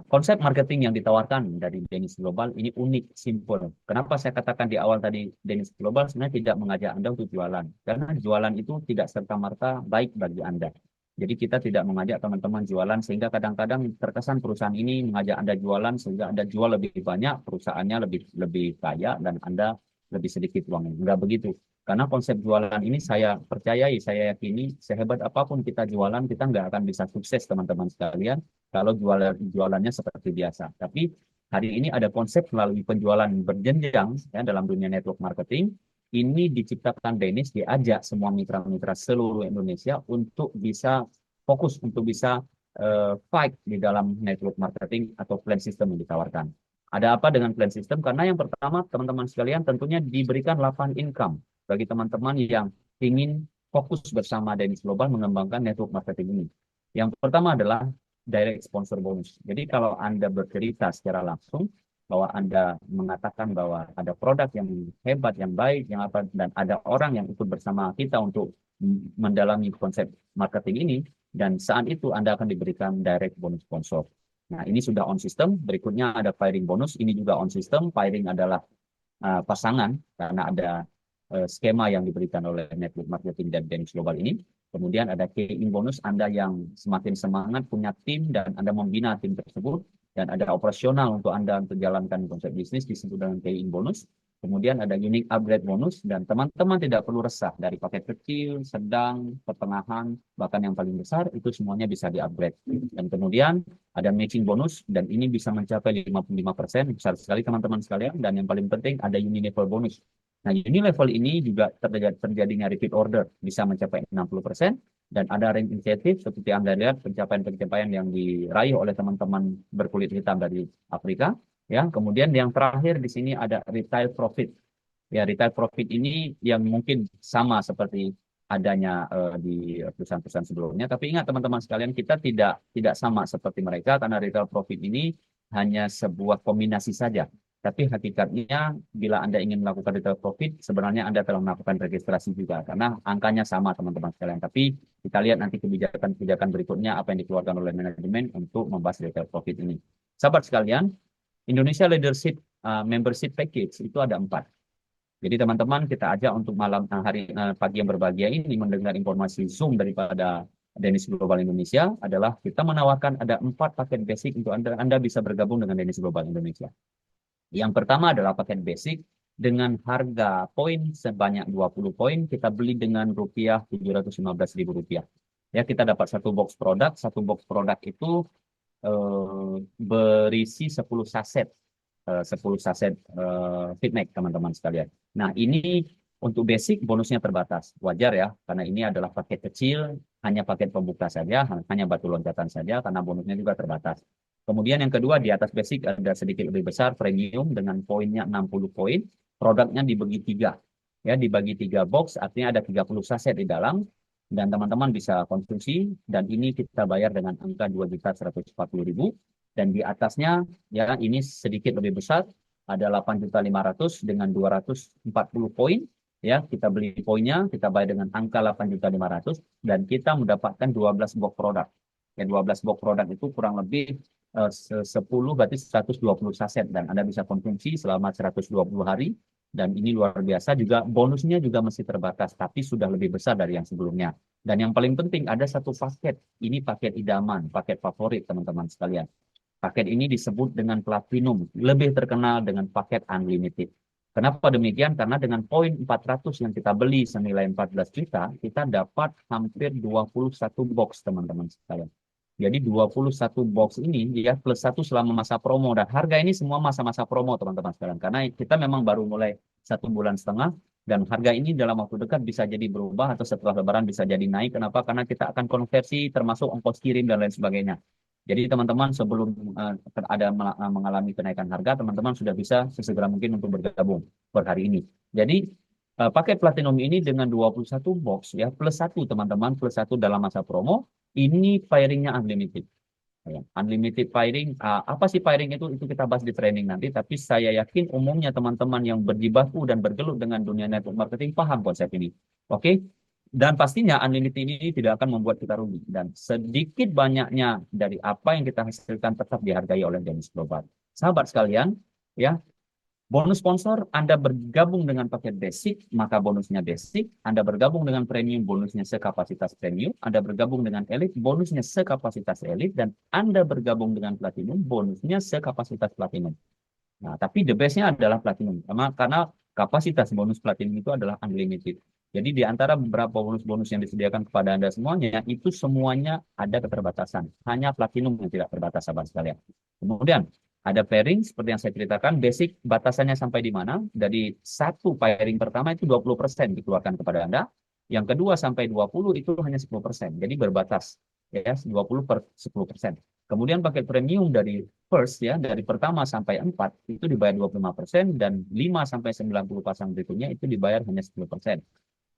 [SPEAKER 1] Konsep marketing yang ditawarkan dari Denis Global ini unik, simple. Kenapa saya katakan di awal tadi Denis Global sebenarnya tidak mengajak Anda untuk jualan. Karena jualan itu tidak serta-merta baik bagi Anda. Jadi kita tidak mengajak teman-teman jualan sehingga kadang-kadang terkesan perusahaan ini mengajak Anda jualan sehingga Anda jual lebih banyak, perusahaannya lebih kaya dan Anda lebih sedikit uangnya. Enggak begitu. Karena konsep jualan ini saya percayai, saya yakini, sehebat apapun kita jualan, kita nggak akan bisa sukses teman-teman sekalian kalau jualannya seperti biasa. Tapi hari ini ada konsep melalui penjualan berjenjang ya, dalam dunia network marketing. Ini diciptakan Denis, diajak semua mitra-mitra seluruh Indonesia untuk bisa fokus, untuk bisa fight di dalam network marketing atau plan system yang ditawarkan. Ada apa dengan plan system? Karena yang pertama, teman-teman sekalian, tentunya diberikan lapangan income bagi teman-teman yang ingin fokus bersama Denis Global mengembangkan network marketing ini. Yang pertama adalah direct sponsor bonus. Jadi kalau Anda bercerita secara langsung bahwa Anda mengatakan bahwa ada produk yang hebat, yang baik, yang apa, dan ada orang yang ikut bersama kita untuk mendalami konsep marketing ini, dan saat itu Anda akan diberikan direct bonus sponsor. Nah, ini sudah on system. Berikutnya ada pairing bonus. Ini juga on system. Pairing adalah pasangan karena ada skema yang diberikan oleh network marketing dan Denis Global ini. Kemudian ada key-in bonus, Anda yang semakin semangat punya tim dan Anda membina tim tersebut. Dan ada operasional untuk Anda untuk jalankan konsep bisnis disebut dengan key-in bonus. Kemudian ada unique upgrade bonus dan teman-teman tidak perlu resah dari paket kecil, sedang, pertengahan, bahkan yang paling besar itu semuanya bisa di-upgrade. Dan kemudian ada matching bonus dan ini bisa mencapai 55%, besar sekali teman-teman sekalian. Dan yang paling penting ada unilevel bonus. Nah, unilevel ini juga terjadinya repeat order bisa mencapai 60%. Dan ada range insentif seperti Anda lihat pencapaian-pencapaian yang diraih oleh teman-teman berkulit hitam dari Afrika. Ya, kemudian yang terakhir di sini ada retail profit. Ya, retail profit ini yang mungkin sama seperti adanya di perusahaan-perusahaan sebelumnya. Tapi ingat teman-teman sekalian, kita tidak sama seperti mereka karena retail profit ini hanya sebuah kombinasi saja. Tapi hakikatnya bila Anda ingin melakukan retail profit, sebenarnya Anda telah melakukan registrasi juga karena angkanya sama teman-teman sekalian. Tapi kita lihat nanti kebijakan-kebijakan berikutnya apa yang dikeluarkan oleh manajemen untuk membahas retail profit ini. Sahabat sekalian, Indonesia Leadership Membership Package itu ada 4. Jadi teman-teman kita ajak untuk malam pagi yang berbahagia ini mendengar informasi Zoom daripada Denis Global Indonesia adalah kita menawarkan ada 4 paket basic untuk Anda bisa bergabung dengan Denis Global Indonesia. Yang pertama adalah paket basic dengan harga poin sebanyak 20 poin, kita beli dengan rupiah 715.000 rupiah. Ya, kita dapat satu box produk itu berisi 10 saset 10 saset Feedmack teman-teman sekalian. Nah, ini untuk basic bonusnya terbatas. Wajar ya, karena ini adalah paket kecil, hanya paket pembuka saja, hanya batu loncatan saja, karena bonusnya juga terbatas. Kemudian yang kedua, di atas basic ada sedikit lebih besar, premium dengan poinnya 60 poin. Produknya dibagi 3. Ya, dibagi 3 box, artinya ada 30 saset di dalam. Dan teman-teman bisa konsumsi, dan ini kita bayar dengan angka 2.140.000. Dan di atasnya, ya ini sedikit lebih besar, ada 8.500.000 dengan 240 poin. ya, kita beli poinnya, kita bayar dengan angka 8.500.000 dan kita mendapatkan 12 box produk. Ya, 12 box produk itu kurang lebih 10 berarti 120 saset dan Anda bisa konsumsi selama 120 hari dan ini luar biasa juga bonusnya juga masih terbatas tapi sudah lebih besar dari yang sebelumnya. Dan yang paling penting ada satu paket, ini paket idaman, paket favorit teman-teman sekalian. Paket ini disebut dengan platinum, lebih terkenal dengan paket unlimited. Kenapa demikian? Karena dengan poin 400 yang kita beli senilai 14 juta, kita dapat hampir 21 box teman-teman sekalian. Jadi 21 box ini ya plus satu selama masa promo dan harga ini semua masa-masa promo teman-teman sekalian. Karena kita memang baru mulai 1,5 bulan dan harga ini dalam waktu dekat bisa jadi berubah atau setelah Lebaran bisa jadi naik. Kenapa? Karena kita akan konversi termasuk ongkos kirim dan lain sebagainya. Jadi teman-teman sebelum ada mengalami kenaikan harga, teman-teman sudah bisa sesegera mungkin untuk bergabung per hari ini. Jadi paket platinum ini dengan 21 box ya plus satu teman-teman plus satu dalam masa promo ini pairingnya unlimited. Ya, unlimited pairing, apa sih pairing itu kita bahas di training nanti. Tapi saya yakin umumnya teman-teman yang berjibaku dan bergelut dengan dunia network marketing paham konsep ini. Oke, dan pastinya unlimited ini tidak akan membuat kita rugi. Dan sedikit banyaknya dari apa yang kita hasilkan tetap dihargai oleh Dennis Global. Sahabat sekalian, ya, bonus sponsor, Anda bergabung dengan paket basic, maka bonusnya basic. Anda bergabung dengan premium, bonusnya sekapasitas premium. Anda bergabung dengan elite, bonusnya sekapasitas elite. Dan Anda bergabung dengan platinum, bonusnya sekapasitas platinum. Nah, tapi the best-nya adalah platinum. Karena kapasitas bonus platinum itu adalah unlimited. Jadi di antara beberapa bonus-bonus yang disediakan kepada Anda semuanya, itu semuanya ada keterbatasan. Hanya platinum yang tidak terbatas, sahabat sekalian. Kemudian, ada pairing, seperti yang saya ceritakan, basic batasannya sampai di mana? Dari satu pairing pertama itu 20% dikeluarkan kepada Anda. Yang kedua sampai 20 itu hanya 10%. Jadi berbatas. Ya, 20 per 10%. Kemudian paket premium dari first ya, dari pertama sampai 4 itu dibayar 25% dan 5 sampai 90 pasang berikutnya itu dibayar hanya 10%.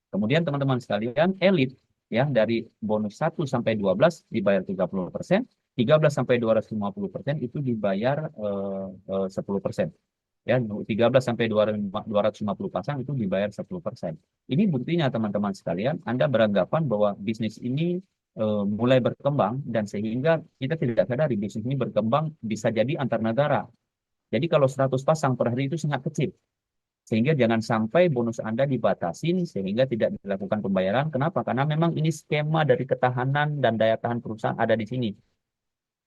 [SPEAKER 1] Kemudian teman-teman sekalian, elite ya dari bonus 1 sampai 12 dibayar 30%, 13 sampai 250% itu dibayar 10%. Ya, 13 sampai 250 pasang itu dibayar 10%. Ini buktinya teman-teman sekalian, Anda beranggapan bahwa bisnis ini mulai berkembang dan sehingga kita tidak sadari bisnis ini berkembang bisa jadi antar negara. Jadi kalau 100 pasang per hari itu sangat kecil. Sehingga jangan sampai bonus Anda dibatasin sehingga tidak dilakukan pembayaran. Kenapa? Karena memang ini skema dari ketahanan dan daya tahan perusahaan ada di sini.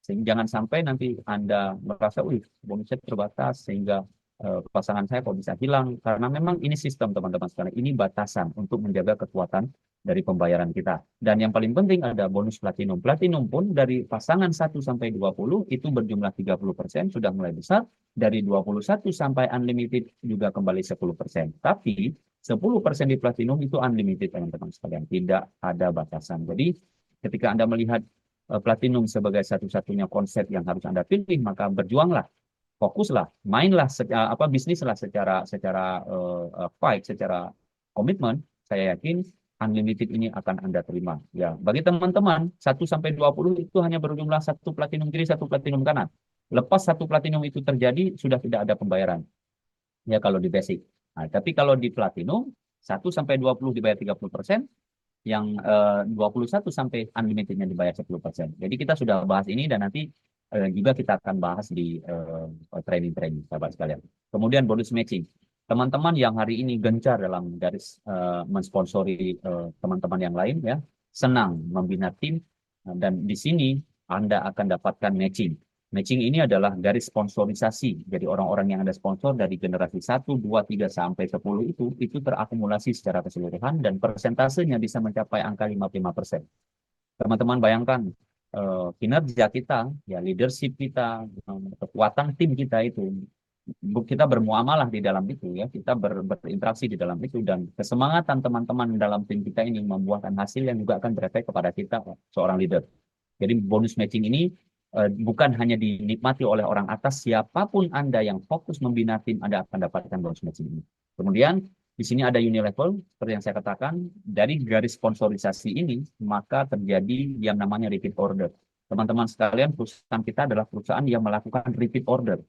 [SPEAKER 1] Sehingga jangan sampai nanti Anda merasa, wih, bonusnya terbatas sehingga pasangan saya kok bisa hilang. Karena memang ini sistem teman-teman sekalian. Ini batasan untuk menjaga kekuatan dari pembayaran kita. Dan yang paling penting ada bonus platinum. Platinum pun dari pasangan 1 sampai 20 itu berjumlah 30% sudah mulai besar. Dari 21 sampai unlimited juga kembali 10%. Tapi 10% di platinum itu unlimited teman-teman sekalian. Tidak ada batasan. Jadi ketika Anda melihat platinum sebagai satu-satunya konsep yang harus Anda pilih, maka berjuanglah, fokuslah, mainlah, bisnislah secara fight, secara komitmen. Saya yakin unlimited ini akan Anda terima. Ya, bagi teman-teman 1 sampai 20 itu hanya berjumlah satu platinum kiri, satu platinum kanan. Lepas satu platinum itu terjadi, sudah tidak ada pembayaran. Ya, kalau di basic. Nah, tapi kalau di platinum 1 sampai 20 dibayar 30%, yang 21 sampai unlimitednya dibayar 10%. Jadi kita sudah bahas ini dan nanti juga kita akan bahas di training-training, sahabat sekalian. Kemudian bonus matching. Teman-teman yang hari ini gencar dalam garis mensponsori teman-teman yang lain, ya, senang membina tim, dan di sini Anda akan dapatkan matching. Matching ini adalah garis sponsorisasi. Jadi orang-orang yang Anda sponsor dari generasi 1, 2, 3, sampai 10 itu terakumulasi secara keseluruhan dan persentasenya bisa mencapai angka 55%. Teman-teman bayangkan kinerja kita, ya leadership kita, kekuatan tim kita itu, kita bermuamalah di dalam itu ya, kita berinteraksi di dalam itu dan kesemangatan teman-teman dalam tim kita ini membuahkan hasil yang juga akan berefek kepada kita seorang leader. Jadi bonus matching ini bukan hanya dinikmati oleh orang atas, siapapun Anda yang fokus membina tim, Anda akan dapatkan bonus matching ini. Kemudian di sini ada unilevel, seperti yang saya katakan, dari garis sponsorisasi ini, maka terjadi yang namanya repeat order. Teman-teman sekalian, perusahaan kita adalah perusahaan yang melakukan repeat order.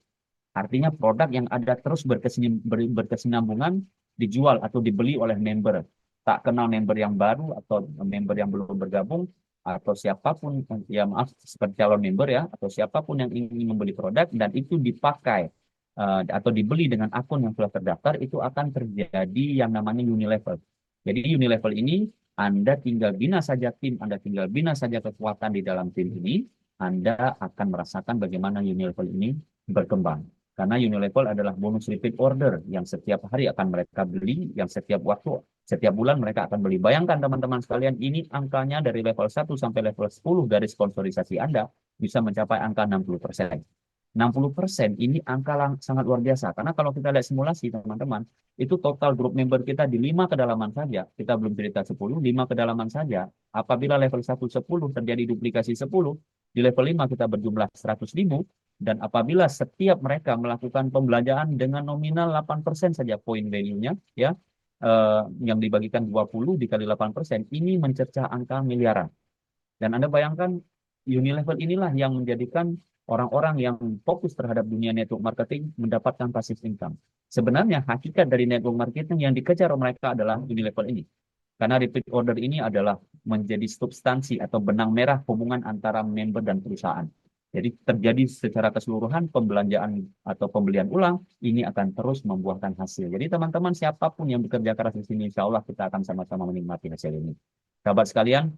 [SPEAKER 1] Artinya produk yang ada terus berkesinambungan dijual atau dibeli oleh member. Tak kenal member yang baru atau member yang belum bergabung, atau siapapun, ya maaf, seperti calon member ya, atau siapapun yang ingin membeli produk dan itu dipakai atau dibeli dengan akun yang telah terdaftar, itu akan terjadi yang namanya unilevel. Jadi unilevel ini Anda tinggal bina saja tim, Anda tinggal bina saja kekuatan di dalam tim ini, Anda akan merasakan bagaimana unilevel ini berkembang. Karena unilevel adalah bonus repeat order yang setiap hari akan mereka beli, yang setiap waktu, setiap bulan mereka akan beli. Bayangkan teman-teman sekalian, ini angkanya dari level 1 sampai level 10 dari sponsorisasi Anda bisa mencapai angka 60%. 60% ini angka sangat luar biasa. Karena kalau kita lihat simulasi, teman-teman, itu total grup member kita di 5 kedalaman saja. Kita belum cerita 10, 5 kedalaman saja. Apabila level 1 10 terjadi duplikasi 10, di level 5 kita berjumlah 100.000. Dan apabila setiap mereka melakukan pembelanjaan dengan nominal 8% saja poin value-nya, ya, yang dibagikan 20 dikali 8%, ini mencercah angka miliaran. Dan Anda bayangkan, Unilevel inilah yang menjadikan orang-orang yang fokus terhadap dunia network marketing mendapatkan passive income. Sebenarnya hakikat dari network marketing yang dikejar mereka adalah Unilevel ini. Karena repeat order ini adalah menjadi substansi atau benang merah hubungan antara member dan perusahaan. Jadi terjadi secara keseluruhan pembelanjaan atau pembelian ulang ini akan terus membuahkan hasil. Jadi teman-teman siapapun yang bekerja keras di sini, insya Allah kita akan sama-sama menikmati hasil ini. Sahabat sekalian,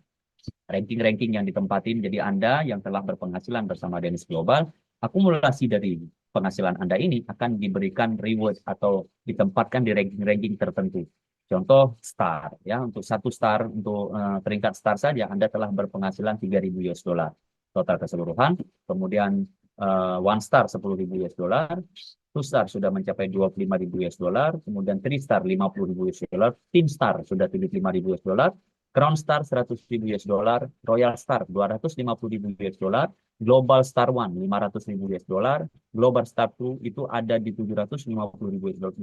[SPEAKER 1] ranking-ranking yang ditempatin. Jadi Anda yang telah berpenghasilan bersama Dennis Global, akumulasi dari penghasilan Anda ini akan diberikan reward atau ditempatkan di ranking-ranking tertentu. Contoh star, ya, untuk satu star, untuk peringkat star saja Anda telah berpenghasilan 3.000 US dollar total keseluruhan. Kemudian one star 10.000 US dollar, two star sudah mencapai 25.000 US dollar, kemudian three star 50.000 US dollar, team star sudah 75.000 US dollar, Crown Star 100.000 US dollar, Royal Star 250.000 US dollar, Global Star One 500.000 US dollar, Global Star 2 itu ada di 750.000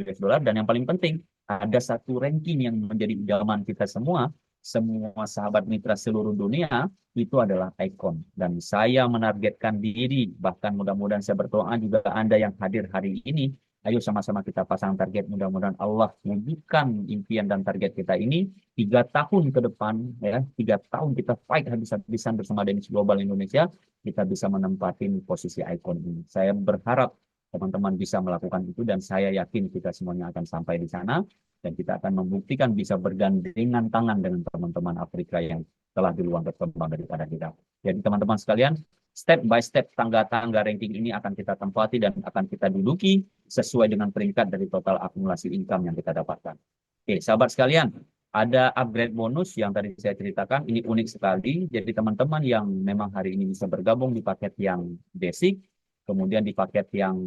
[SPEAKER 1] US dollar, dan yang paling penting ada satu ranking yang menjadi idaman kita semua sahabat mitra seluruh dunia, itu adalah Icon. Dan saya menargetkan diri, bahkan mudah-mudahan saya berdoa juga Anda yang hadir hari ini, ayo sama-sama kita pasang target, mudah-mudahan Allah wujudkan impian dan target kita ini 3 tahun ke depan, ya, 3 tahun kita fight habis-habisan bersama Dennis Global Indonesia, kita bisa menempati posisi Icon ini. Saya berharap teman-teman bisa melakukan itu dan saya yakin kita semuanya akan sampai di sana dan kita akan membuktikan bisa bergandengan tangan dengan teman-teman Afrika yang telah duluan berkembang daripada kita. Jadi teman-teman sekalian, step by step tangga-tangga ranking ini akan kita tempati dan akan kita duduki sesuai dengan peringkat dari total akumulasi income yang kita dapatkan. Oke, sahabat sekalian, ada upgrade bonus yang tadi saya ceritakan, ini unik sekali. Jadi teman-teman yang memang hari ini bisa bergabung di paket yang basic, kemudian di paket yang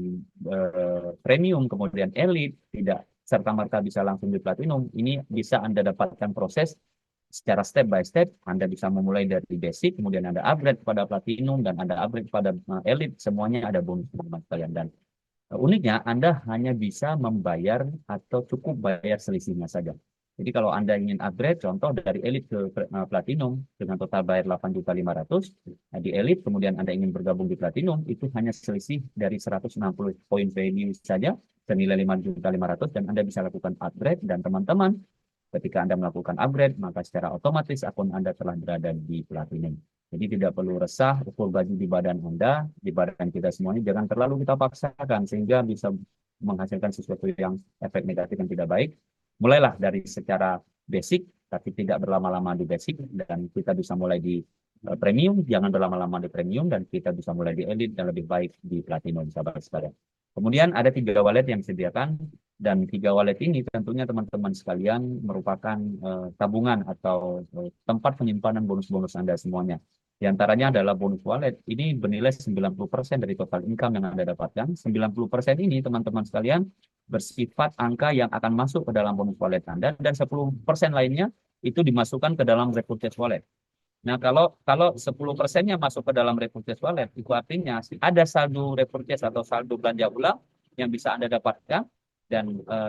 [SPEAKER 1] premium, kemudian elite, tidak serta-merta bisa langsung di platinum, ini bisa Anda dapatkan proses secara step by step. Anda bisa memulai dari basic, kemudian Anda upgrade pada platinum, dan Anda upgrade pada elite, semuanya ada bonus teman-teman sekalian. Dan uniknya, Anda hanya bisa membayar atau cukup bayar selisihnya saja. Jadi kalau Anda ingin upgrade, contoh dari elite ke platinum dengan total bayar 8.500.000, nah di elite kemudian Anda ingin bergabung di platinum, itu hanya selisih dari 160 poin value saja, senilai 5.500.000, dan Anda bisa lakukan upgrade. Dan teman-teman, ketika Anda melakukan upgrade, maka secara otomatis akun Anda telah berada di platinum. Jadi tidak perlu resah, ukur baju di badan Anda, di badan kita semuanya, jangan terlalu kita paksakan sehingga bisa menghasilkan sesuatu yang efek negatif yang tidak baik. Mulailah dari secara basic, tapi tidak berlama-lama di basic, dan kita bisa mulai di premium, jangan berlama-lama di premium, dan kita bisa mulai di elite dan lebih baik di platinum, sahabat sekalian. Kemudian ada 3 wallet yang disediakan, dan 3 wallet ini tentunya teman-teman sekalian merupakan tabungan atau tempat penyimpanan bonus-bonus Anda semuanya. Di antaranya adalah bonus wallet, ini bernilai 90% dari total income yang Anda dapatkan. 90% ini teman-teman sekalian bersifat angka yang akan masuk ke dalam bonus wallet Anda, dan 10% lainnya itu dimasukkan ke dalam repurchase wallet. Nah, kalau 10%-nya masuk ke dalam repurchase wallet, itu artinya ada saldo repurchase atau saldo belanja ulang yang bisa Anda dapatkan, dan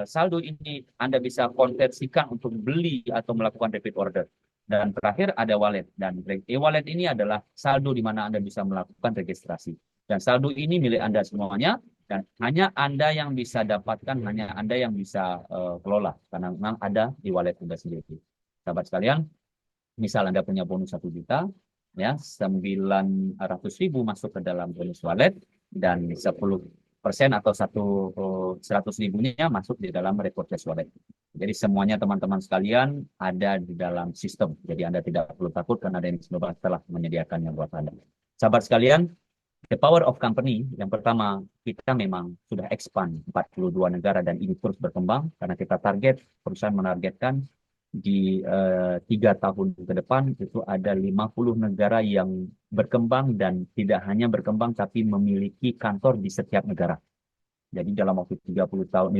[SPEAKER 1] saldo ini Anda bisa konversikan untuk beli atau melakukan repeat order. Dan terakhir ada wallet, dan e-wallet ini adalah saldo di mana Anda bisa melakukan registrasi. Dan saldo ini milik Anda semuanya, Dan hanya Anda yang bisa dapatkan, hanya Anda yang bisa kelola. Karena memang ada di wallet Anda sendiri. Sahabat sekalian, misal Anda punya bonus 1 juta, ya 900.000 masuk ke dalam bonus wallet, dan 10% atau 100 ribunya masuk di dalam repurchase wallet. Jadi semuanya teman-teman sekalian ada di dalam sistem. Jadi Anda tidak perlu takut karena Deniz Global telah menyediakannya buat Anda. Sahabat sekalian, the power of company, yang pertama, kita memang sudah expand 42 negara dan ini terus berkembang karena kita target, perusahaan menargetkan di 3 tahun ke depan itu ada 50 negara yang berkembang dan tidak hanya berkembang tapi memiliki kantor di setiap negara. Jadi dalam waktu 30 tahun,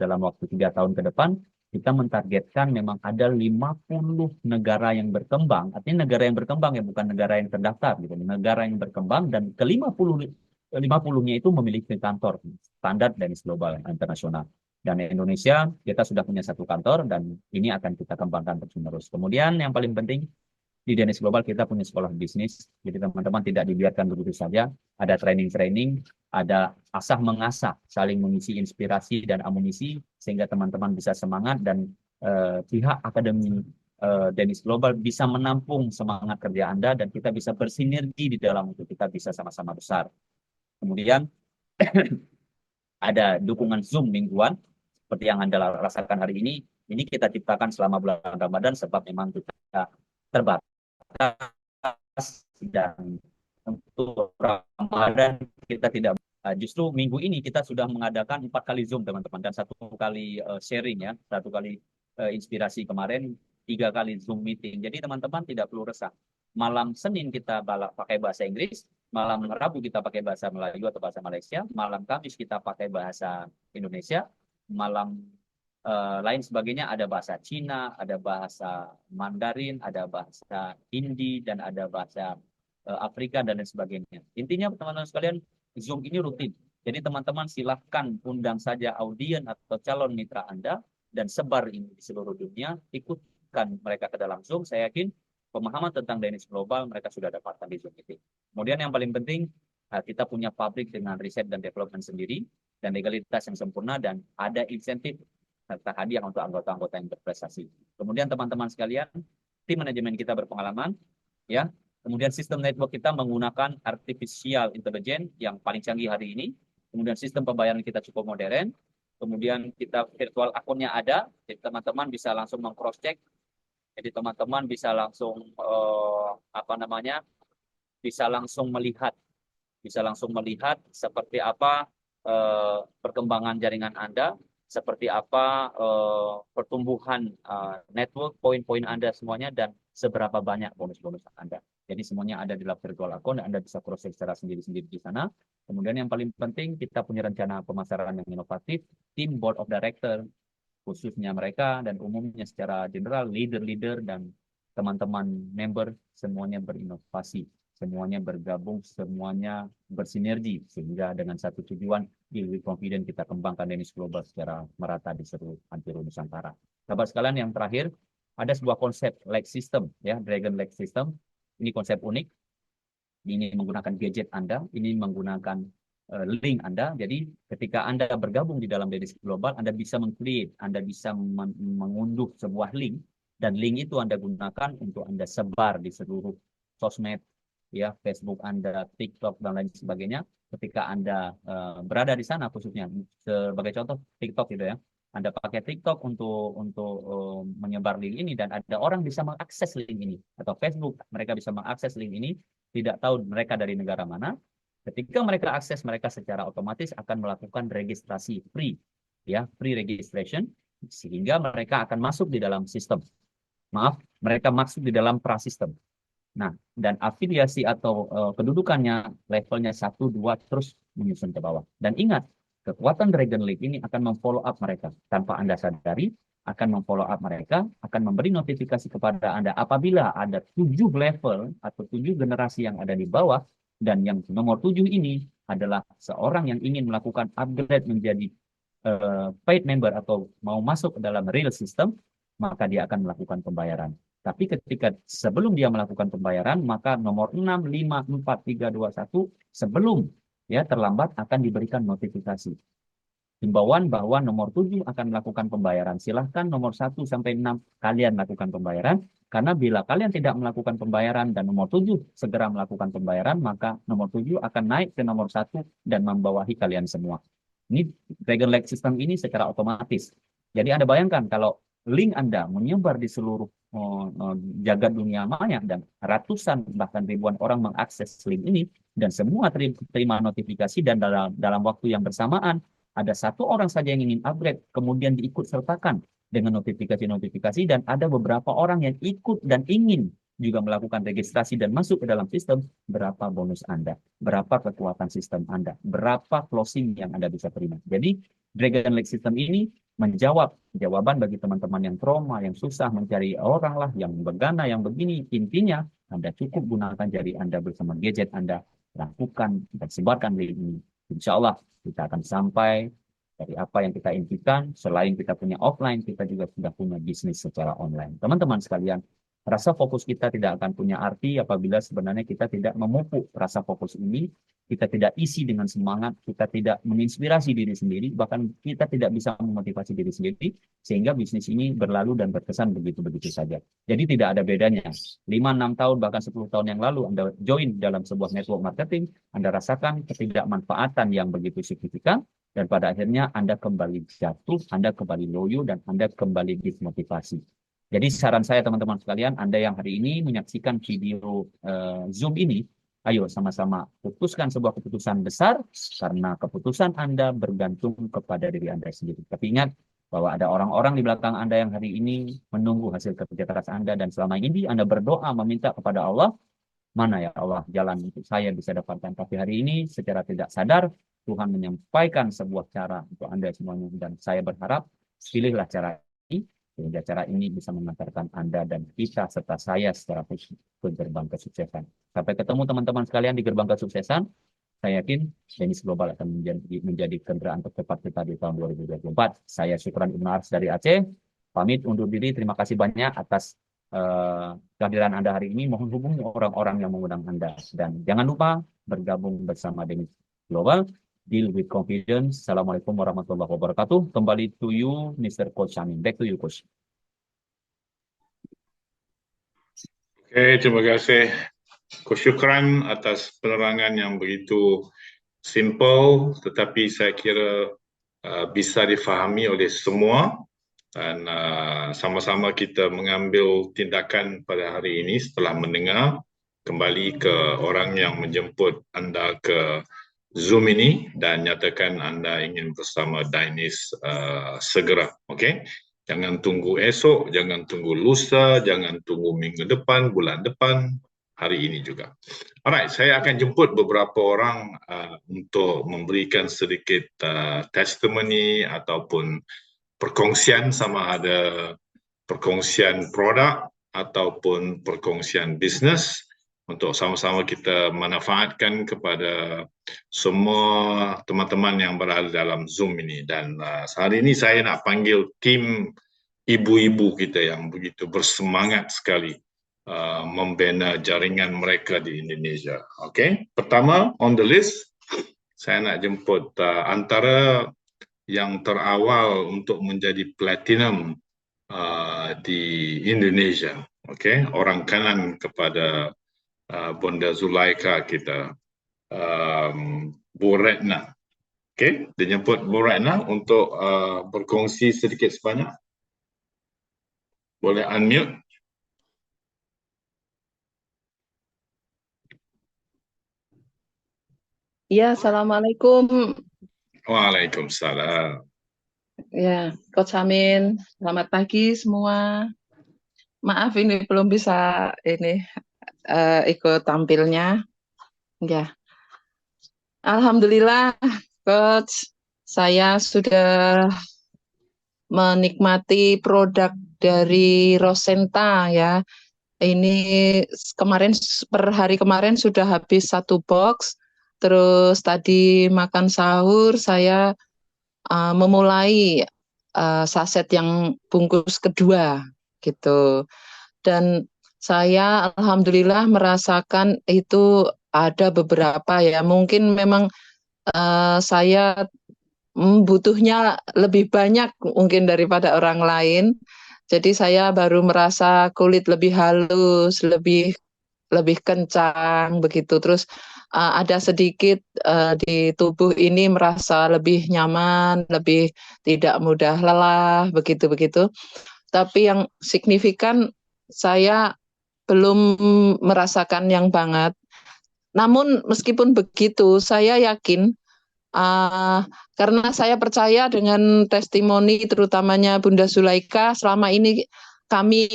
[SPEAKER 1] dalam waktu 3 tahun ke depan, kita mentargetkan memang ada 50 negara yang berkembang. Artinya negara yang berkembang ya, bukan negara yang terdaftar gitu. Negara yang berkembang dan ke 50-nya itu memiliki kantor standar dan global internasional. Dan Indonesia kita sudah punya 1 kantor dan ini akan kita kembangkan terus-menerus. Kemudian yang paling penting di Deniz Global kita punya sekolah bisnis, jadi teman-teman tidak dibiarkan begitu saja. Ada training-training, ada asah mengasah, saling mengisi inspirasi dan amunisi sehingga teman-teman bisa semangat dan pihak akademi Deniz Global bisa menampung semangat kerja Anda dan kita bisa bersinergi di dalam itu, kita bisa sama-sama besar. Kemudian ada dukungan Zoom mingguan seperti yang Anda rasakan hari ini. Ini kita ciptakan selama bulan Ramadan sebab memang kita terbatas dan untuk Ramadan kita tidak justru minggu ini kita sudah mengadakan 4 kali Zoom teman-teman dan 1 kali sharing ya, 1 kali inspirasi kemarin, 3 kali Zoom meeting. Jadi teman-teman tidak perlu resah. Malam Senin kita pakai bahasa Inggris, malam Rabu kita pakai bahasa Melayu atau bahasa Malaysia, malam Kamis kita pakai bahasa Indonesia, malam lain sebagainya ada bahasa Cina, ada bahasa Mandarin, ada bahasa Hindi, dan ada bahasa Afrika, dan lain sebagainya. Intinya teman-teman sekalian, Zoom ini rutin. Jadi teman-teman silahkan undang saja audien atau calon mitra Anda, dan sebar ini di seluruh dunia, ikutkan mereka ke dalam Zoom. Saya yakin pemahaman tentang Deniz Global mereka sudah dapatkan di Zoom itu. Kemudian yang paling penting, kita punya pabrik dengan riset dan development sendiri, dan legalitas yang sempurna, dan ada insentif serta hadiah untuk anggota-anggota yang berprestasi. Kemudian teman-teman sekalian, tim manajemen kita berpengalaman, ya. Kemudian sistem network kita menggunakan artificial intelligence yang paling canggih hari ini. Kemudian sistem pembayaran kita cukup modern. Kemudian kita virtual akunnya ada, jadi teman-teman bisa langsung meng-cross check. Jadi teman-teman bisa langsung bisa langsung melihat seperti apa perkembangan jaringan Anda, seperti apa pertumbuhan network, poin-poin Anda semuanya, dan seberapa banyak bonus-bonus Anda. Jadi semuanya ada di dalam virtual account, dan Anda bisa proses secara sendiri-sendiri di sana. Kemudian yang paling penting, kita punya rencana pemasaran yang inovatif, tim board of director, khususnya mereka, dan umumnya secara general, leader-leader dan teman-teman member, semuanya berinovasi, semuanya bergabung, semuanya bersinergi, sehingga dengan satu tujuan, Be Confident kita kembangkan Deniz Global secara merata di seluruh Antero Nusantara. Sahabat sekalian, yang terakhir, ada sebuah konsep like system, ya, Dragon like system. Ini konsep unik. Ini menggunakan gadget Anda, ini menggunakan link Anda. Jadi ketika Anda bergabung di dalam Deniz Global, Anda bisa meng-create, Anda bisa mengunduh sebuah link, dan link itu Anda gunakan untuk Anda sebar di seluruh sosmed, ya, Facebook Anda, TikTok, dan lain sebagainya. Ketika Anda berada di sana, khususnya sebagai contoh TikTok gitu ya, Anda pakai TikTok untuk menyebar link ini, dan ada orang bisa mengakses link ini, atau Facebook mereka bisa mengakses link ini, tidak tahu mereka dari negara mana. Ketika mereka akses, mereka secara otomatis akan melakukan registrasi free, ya, free registration, sehingga mereka akan masuk di dalam sistem. Maaf, mereka masuk di dalam prasistem. Nah, dan afiliasi atau kedudukannya levelnya 1, 2 terus menyusun ke bawah. Dan ingat, kekuatan Dragon Lake ini akan memfollow up mereka tanpa Anda sadari, akan memfollow up mereka, akan memberi notifikasi kepada Anda apabila ada 7 level atau 7 generasi yang ada di bawah, dan yang nomor 7 ini adalah seorang yang ingin melakukan upgrade menjadi paid member atau mau masuk ke dalam real system, maka dia akan melakukan pembayaran. Tapi ketika sebelum dia melakukan pembayaran, maka nomor 6, 5, 4, 3, 2, 1, sebelum ya terlambat akan diberikan notifikasi. Himbauan bahwa nomor 7 akan melakukan pembayaran. Silahkan nomor 1 sampai 6 kalian lakukan pembayaran. Karena bila kalian tidak melakukan pembayaran dan nomor 7 segera melakukan pembayaran, maka nomor 7 akan naik ke nomor 1 dan membawahi kalian semua. Ini Dragon Lake System ini secara otomatis. Jadi Anda bayangkan kalau link Anda menyebar di seluruh jagat dunia maya dan ratusan bahkan ribuan orang mengakses link ini dan semua terima notifikasi dan dalam waktu yang bersamaan ada satu orang saja yang ingin upgrade, kemudian diikut sertakan dengan notifikasi-notifikasi, dan ada beberapa orang yang ikut dan ingin juga melakukan registrasi dan masuk ke dalam sistem, berapa bonus Anda, berapa kekuatan sistem Anda, berapa closing yang Anda bisa terima. Jadi, Dragon Lake System ini menjawab jawaban bagi teman-teman yang trauma, yang susah mencari orang lah, yang begana, yang begini. Intinya, Anda cukup gunakan jari Anda bersama gadget Anda, lakukan dan sebarkan link ini. Insya Allah kita akan sampai dari apa yang kita impikan. Selain kita punya offline, kita juga sudah punya bisnis secara online. Teman-teman sekalian, rasa fokus kita tidak akan punya arti apabila sebenarnya kita tidak memupuk rasa fokus ini, kita tidak isi dengan semangat, kita tidak menginspirasi diri sendiri, bahkan kita tidak bisa memotivasi diri sendiri, sehingga bisnis ini berlalu dan berkesan begitu-begitu saja. Jadi tidak ada bedanya. 5-6 tahun, bahkan 10 tahun yang lalu Anda join dalam sebuah network marketing, Anda rasakan ketidakmanfaatan yang begitu signifikan, dan pada akhirnya Anda kembali jatuh, Anda kembali loyo, dan Anda kembali dismotivasi. Jadi saran saya teman-teman sekalian, Anda yang hari ini menyaksikan video Zoom ini, ayo sama-sama putuskan sebuah keputusan besar, karena keputusan Anda bergantung kepada diri Anda sendiri. Tapi ingat bahwa ada orang-orang di belakang Anda yang hari ini menunggu hasil kerja keras Anda, dan selama ini Anda berdoa meminta kepada Allah, mana ya Allah jalan untuk saya bisa dapatkan. Tapi hari ini secara tidak sadar, Tuhan menyampaikan sebuah cara untuk Anda semuanya, dan saya berharap pilihlah cara ini, sehingga cara ini bisa mengantarkan Anda dan kita serta saya secara khusus ke gerbang kesuksesan. Sampai ketemu teman-teman sekalian di gerbang kesuksesan. Saya yakin Dennis Global akan menjadi kendaraan tercepat kita di tahun 2024. Saya Syukran Ibnu Ars dari Aceh. Pamit undur diri. Terima kasih banyak atas kehadiran Anda hari ini. Mohon hubungi orang-orang yang mengundang Anda. Dan jangan lupa bergabung bersama Dennis Global. Deal with confidence. Assalamualaikum warahmatullahi wabarakatuh. Kembali to you, Mr. Coach Amin. Back to you, Coach.
[SPEAKER 2] Oke, terima kasih Coach Syukran atas penerangan yang begitu simple, tetapi saya kira bisa difahami oleh semua, dan sama-sama kita mengambil tindakan pada hari ini setelah mendengar kembali ke orang yang menjemput anda ke Zoom ini dan nyatakan anda ingin bersama Dennis segera. Okey, jangan tunggu esok, jangan tunggu lusa, jangan tunggu minggu depan, bulan depan, hari ini juga. Alright, saya akan jemput beberapa orang untuk memberikan sedikit testimoni ataupun perkongsian, sama ada perkongsian produk ataupun perkongsian bisnes, untuk sama-sama kita manfaatkan kepada semua teman-teman yang berada dalam Zoom ini. Dan hari ini saya nak panggil tim ibu-ibu kita yang begitu bersemangat sekali membina jaringan mereka di Indonesia. Okey, pertama on the list, saya nak jemput antara yang terawal untuk menjadi platinum di Indonesia. Okey, orang kanan kepada Bonda Zulaika kita, Bu Retna. Okey, dia jemput Bu Retna untuk berkongsi sedikit sebanyak. Boleh unmute.
[SPEAKER 3] Ya, Assalamualaikum.
[SPEAKER 2] Waalaikumsalam.
[SPEAKER 3] Ya, Coach Amin, selamat pagi semua. Maaf ini belum bisa ikut tampilnya. Ya, Alhamdulillah, Coach, saya sudah menikmati produk dari Rosenta ya. Ini kemarin per hari kemarin sudah habis 1 box. Terus tadi makan sahur saya memulai saset yang bungkus kedua gitu. Dan saya alhamdulillah merasakan itu ada beberapa ya, mungkin memang saya butuhnya lebih banyak mungkin daripada orang lain. Jadi saya baru merasa kulit lebih halus, lebih kencang begitu. Terus ada sedikit di tubuh ini merasa lebih nyaman, lebih tidak mudah lelah begitu-begitu. Tapi yang signifikan saya belum merasakan yang banget. Namun meskipun begitu, saya yakin karena saya percaya dengan testimoni terutamanya Bunda Zulaika, selama ini kami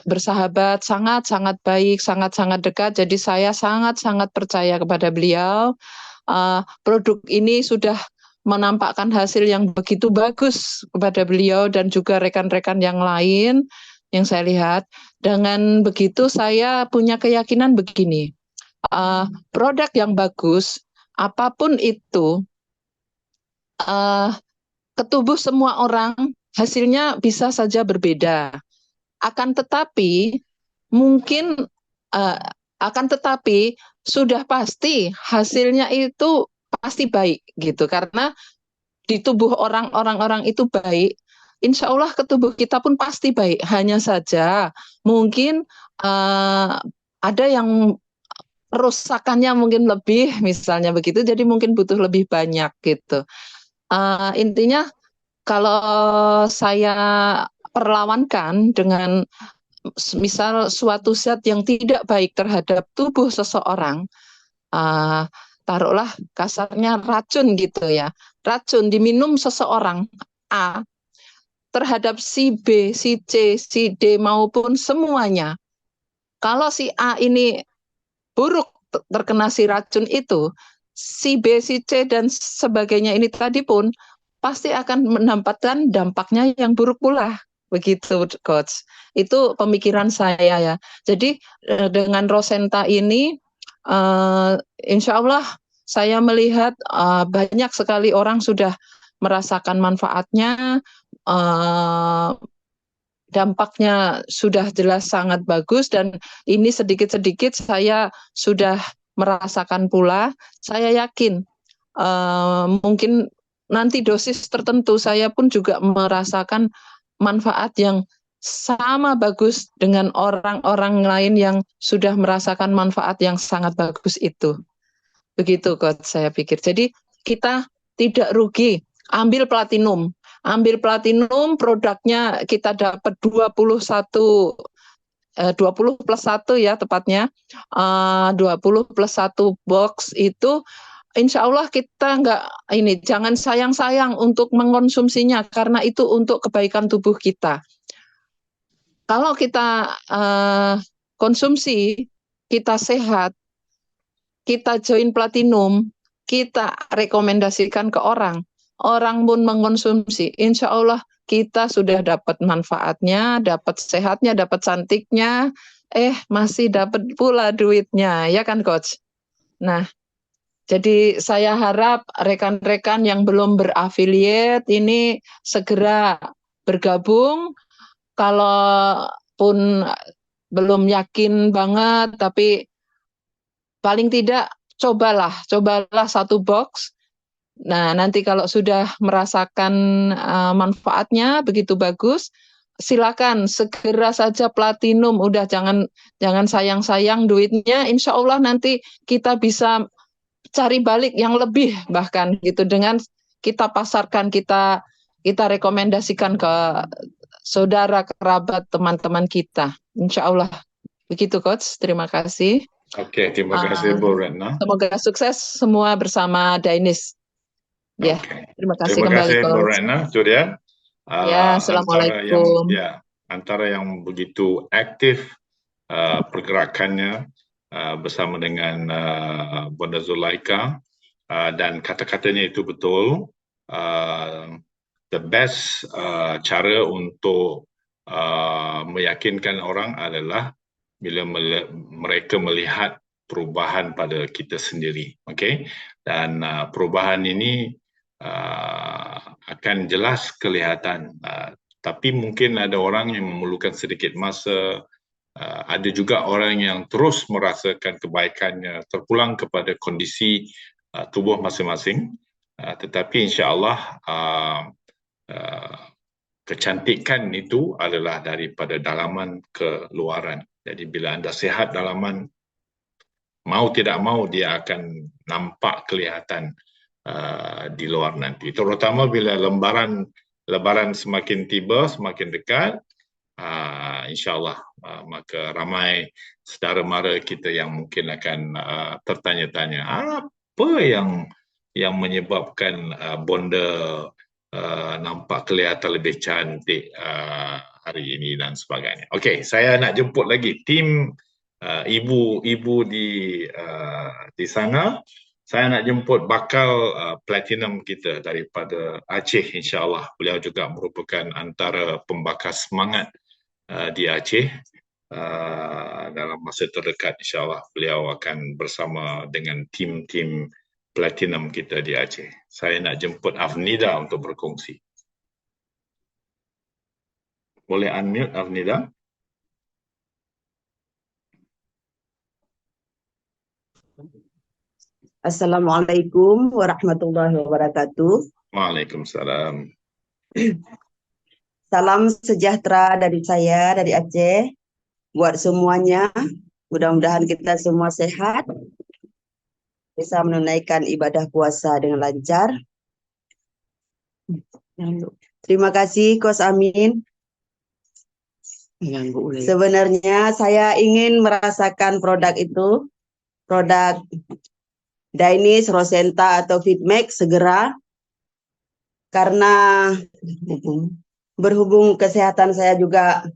[SPEAKER 3] bersahabat sangat-sangat baik, sangat-sangat dekat. Jadi saya sangat-sangat percaya kepada beliau. Produk ini sudah menampakkan hasil yang begitu bagus kepada beliau dan juga rekan-rekan yang lain yang saya lihat. Dengan begitu saya punya keyakinan begini, produk yang bagus apapun itu ke tubuh semua orang hasilnya bisa saja berbeda. Akan tetapi mungkin akan tetapi sudah pasti hasilnya itu pasti baik gitu, karena di tubuh orang-orang itu baik, insya Allah ke tubuh kita pun pasti baik. Hanya saja mungkin ada yang kerusakannya mungkin lebih, misalnya begitu, jadi mungkin butuh lebih banyak gitu. Intinya kalau saya perlawankan dengan misal suatu zat yang tidak baik terhadap tubuh seseorang, taruhlah kasarnya racun gitu ya, racun diminum seseorang A terhadap si B, si C, si D maupun semuanya. Kalau si A ini buruk terkena si racun itu, si B, si C dan sebagainya ini tadi pun pasti akan mendapatkan dampaknya yang buruk pula. Begitu, Coach. Itu pemikiran saya ya. Jadi dengan Rosenta ini, insya Allah saya melihat banyak sekali orang sudah merasakan manfaatnya, dampaknya sudah jelas sangat bagus, dan ini sedikit-sedikit saya sudah merasakan pula. Saya yakin mungkin nanti dosis tertentu saya pun juga merasakan manfaat yang sama bagus dengan orang-orang lain yang sudah merasakan manfaat yang sangat bagus itu. Begitu, Coach, saya pikir. Jadi kita tidak rugi, ambil platinum. Ambil platinum, produknya kita dapat 21 20 plus 1 ya tepatnya, 20 plus 1 box itu insya Allah kita jangan sayang-sayang untuk mengkonsumsinya, karena itu untuk kebaikan tubuh kita. Kalau kita konsumsi, kita sehat, kita join platinum, kita rekomendasikan ke orang pun mengkonsumsi, insya Allah kita sudah dapat manfaatnya, dapat sehatnya, dapat cantiknya, masih dapat pula duitnya, ya kan, Coach? Nah, jadi saya harap rekan-rekan yang belum berafiliat ini segera bergabung. Kalau pun belum yakin banget, tapi paling tidak cobalah satu box. Nah, nanti kalau sudah merasakan manfaatnya begitu bagus, silakan segera saja platinum. Udah jangan sayang-sayang duitnya. Insya Allah nanti kita bisa cari balik yang lebih bahkan gitu, dengan kita pasarkan, kita rekomendasikan ke saudara, kerabat, teman-teman kita. Insya Allah. Begitu, Coach. Terima kasih.
[SPEAKER 2] Oke, terima kasih Bu Retna.
[SPEAKER 3] Semoga sukses semua bersama Dainis. Ya, terima kasih kembali, Coach.
[SPEAKER 2] Bu Retna. Itu dia.
[SPEAKER 3] Ya, assalamualaikum.
[SPEAKER 2] Antara yang begitu aktif pergerakannya bersama dengan Bunda Zulaika, dan kata-katanya itu betul. The best cara untuk meyakinkan orang adalah bila mereka melihat perubahan pada kita sendiri, okay? Dan perubahan ini akan jelas kelihatan, tapi mungkin ada orang yang memerlukan sedikit masa. Ada juga orang yang terus merasakan kebaikannya, terpulang kepada kondisi tubuh masing-masing. Tetapi insya-Allah kecantikan itu adalah daripada dalaman ke luaran. Jadi bila anda sihat dalaman, mau tidak mau dia akan nampak kelihatan di luar nanti. Terutama bila Lebaran semakin tiba, semakin dekat, insya-Allah maka ramai saudara mara kita yang mungkin akan tertanya-tanya apa yang menyebabkan bonda nampak kelihatan lebih cantik hari ini dan sebagainya. Okey, saya nak jemput lagi tim ibu-ibu di sana. Saya nak jemput bakal platinum kita daripada Aceh, insya-Allah. Beliau juga merupakan antara pembakar semangat di Aceh. Dalam masa terdekat, insya-Allah beliau akan bersama dengan tim-tim platinum kita di Aceh. Saya nak jemput Afnida untuk berkongsi. Boleh unmute Afnida?
[SPEAKER 4] Assalamualaikum warahmatullahi wabarakatuh.
[SPEAKER 2] Waalaikumsalam.
[SPEAKER 4] Salam sejahtera dari saya, dari Aceh. Buat semuanya, mudah-mudahan kita semua sehat, bisa menunaikan ibadah puasa dengan lancar. Terima kasih Coach Amin. Sebenarnya saya ingin merasakan produk itu, produk Dainis, Rosenta atau Fitmax segera, karena berhubung kesehatan saya juga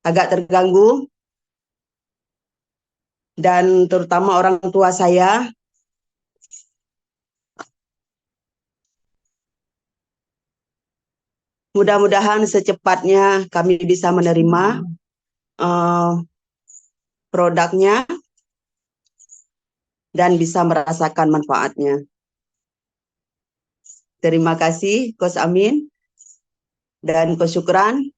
[SPEAKER 4] agak terganggu, dan terutama orang tua saya. Mudah-mudahan secepatnya kami bisa menerima produknya dan bisa merasakan manfaatnya. Terima kasih Coach Amin dan Coach Syukran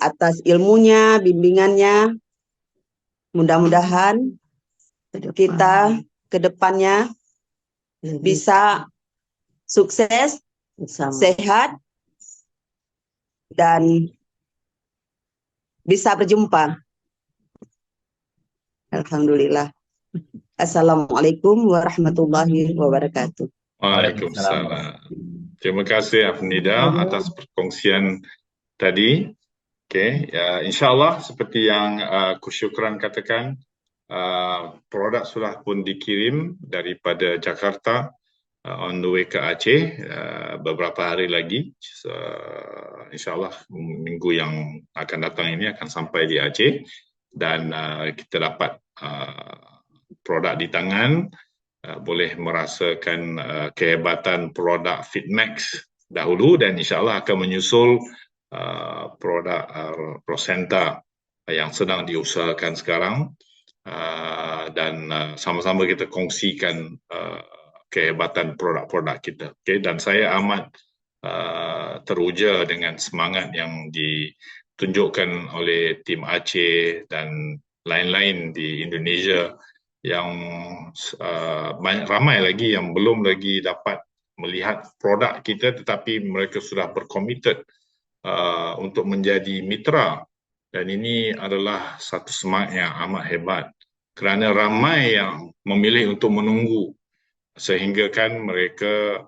[SPEAKER 4] atas ilmunya, bimbingannya. Mudah-mudahan kita ke depannya bisa sukses, sehat, dan bisa berjumpa. Alhamdulillah. Assalamualaikum warahmatullahi wabarakatuh.
[SPEAKER 2] Waalaikumsalam. Terima kasih Afnida atas perkongsian tadi. Okey, insya-Allah seperti yang Coach Syukran katakan, produk sudah pun dikirim daripada Jakarta on the way ke Aceh beberapa hari lagi. InsyaAllah minggu yang akan datang ini akan sampai di Aceh dan kita dapat produk di tangan, boleh merasakan kehebatan produk Fitmax dahulu dan insyaAllah akan menyusul produk Rosenta yang sedang diusahakan sekarang dan sama-sama kita kongsikan kehebatan produk-produk kita. Okay? Dan saya amat teruja dengan semangat yang ditunjukkan oleh tim Aceh dan lain-lain di Indonesia yang ramai lagi yang belum lagi dapat melihat produk kita tetapi mereka sudah berkomited untuk menjadi mitra, dan ini adalah satu semangat yang amat hebat kerana ramai yang memilih untuk menunggu sehingga kan mereka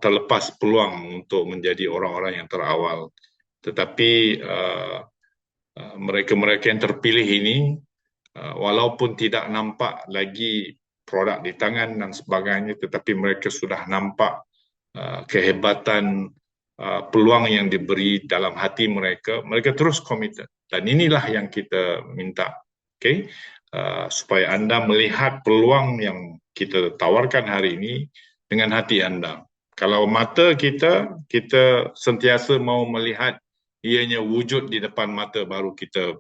[SPEAKER 2] terlepas peluang untuk menjadi orang-orang yang terawal. Tetapi mereka-mereka yang terpilih ini walaupun tidak nampak lagi produk di tangan dan sebagainya, tetapi mereka sudah nampak kehebatan peluang yang diberi dalam hati mereka, mereka terus committed. Dan inilah yang kita minta, okay? Supaya anda melihat peluang yang kita tawarkan hari ini dengan hati anda. Kalau mata kita sentiasa mau melihat ianya wujud di depan mata, baru kita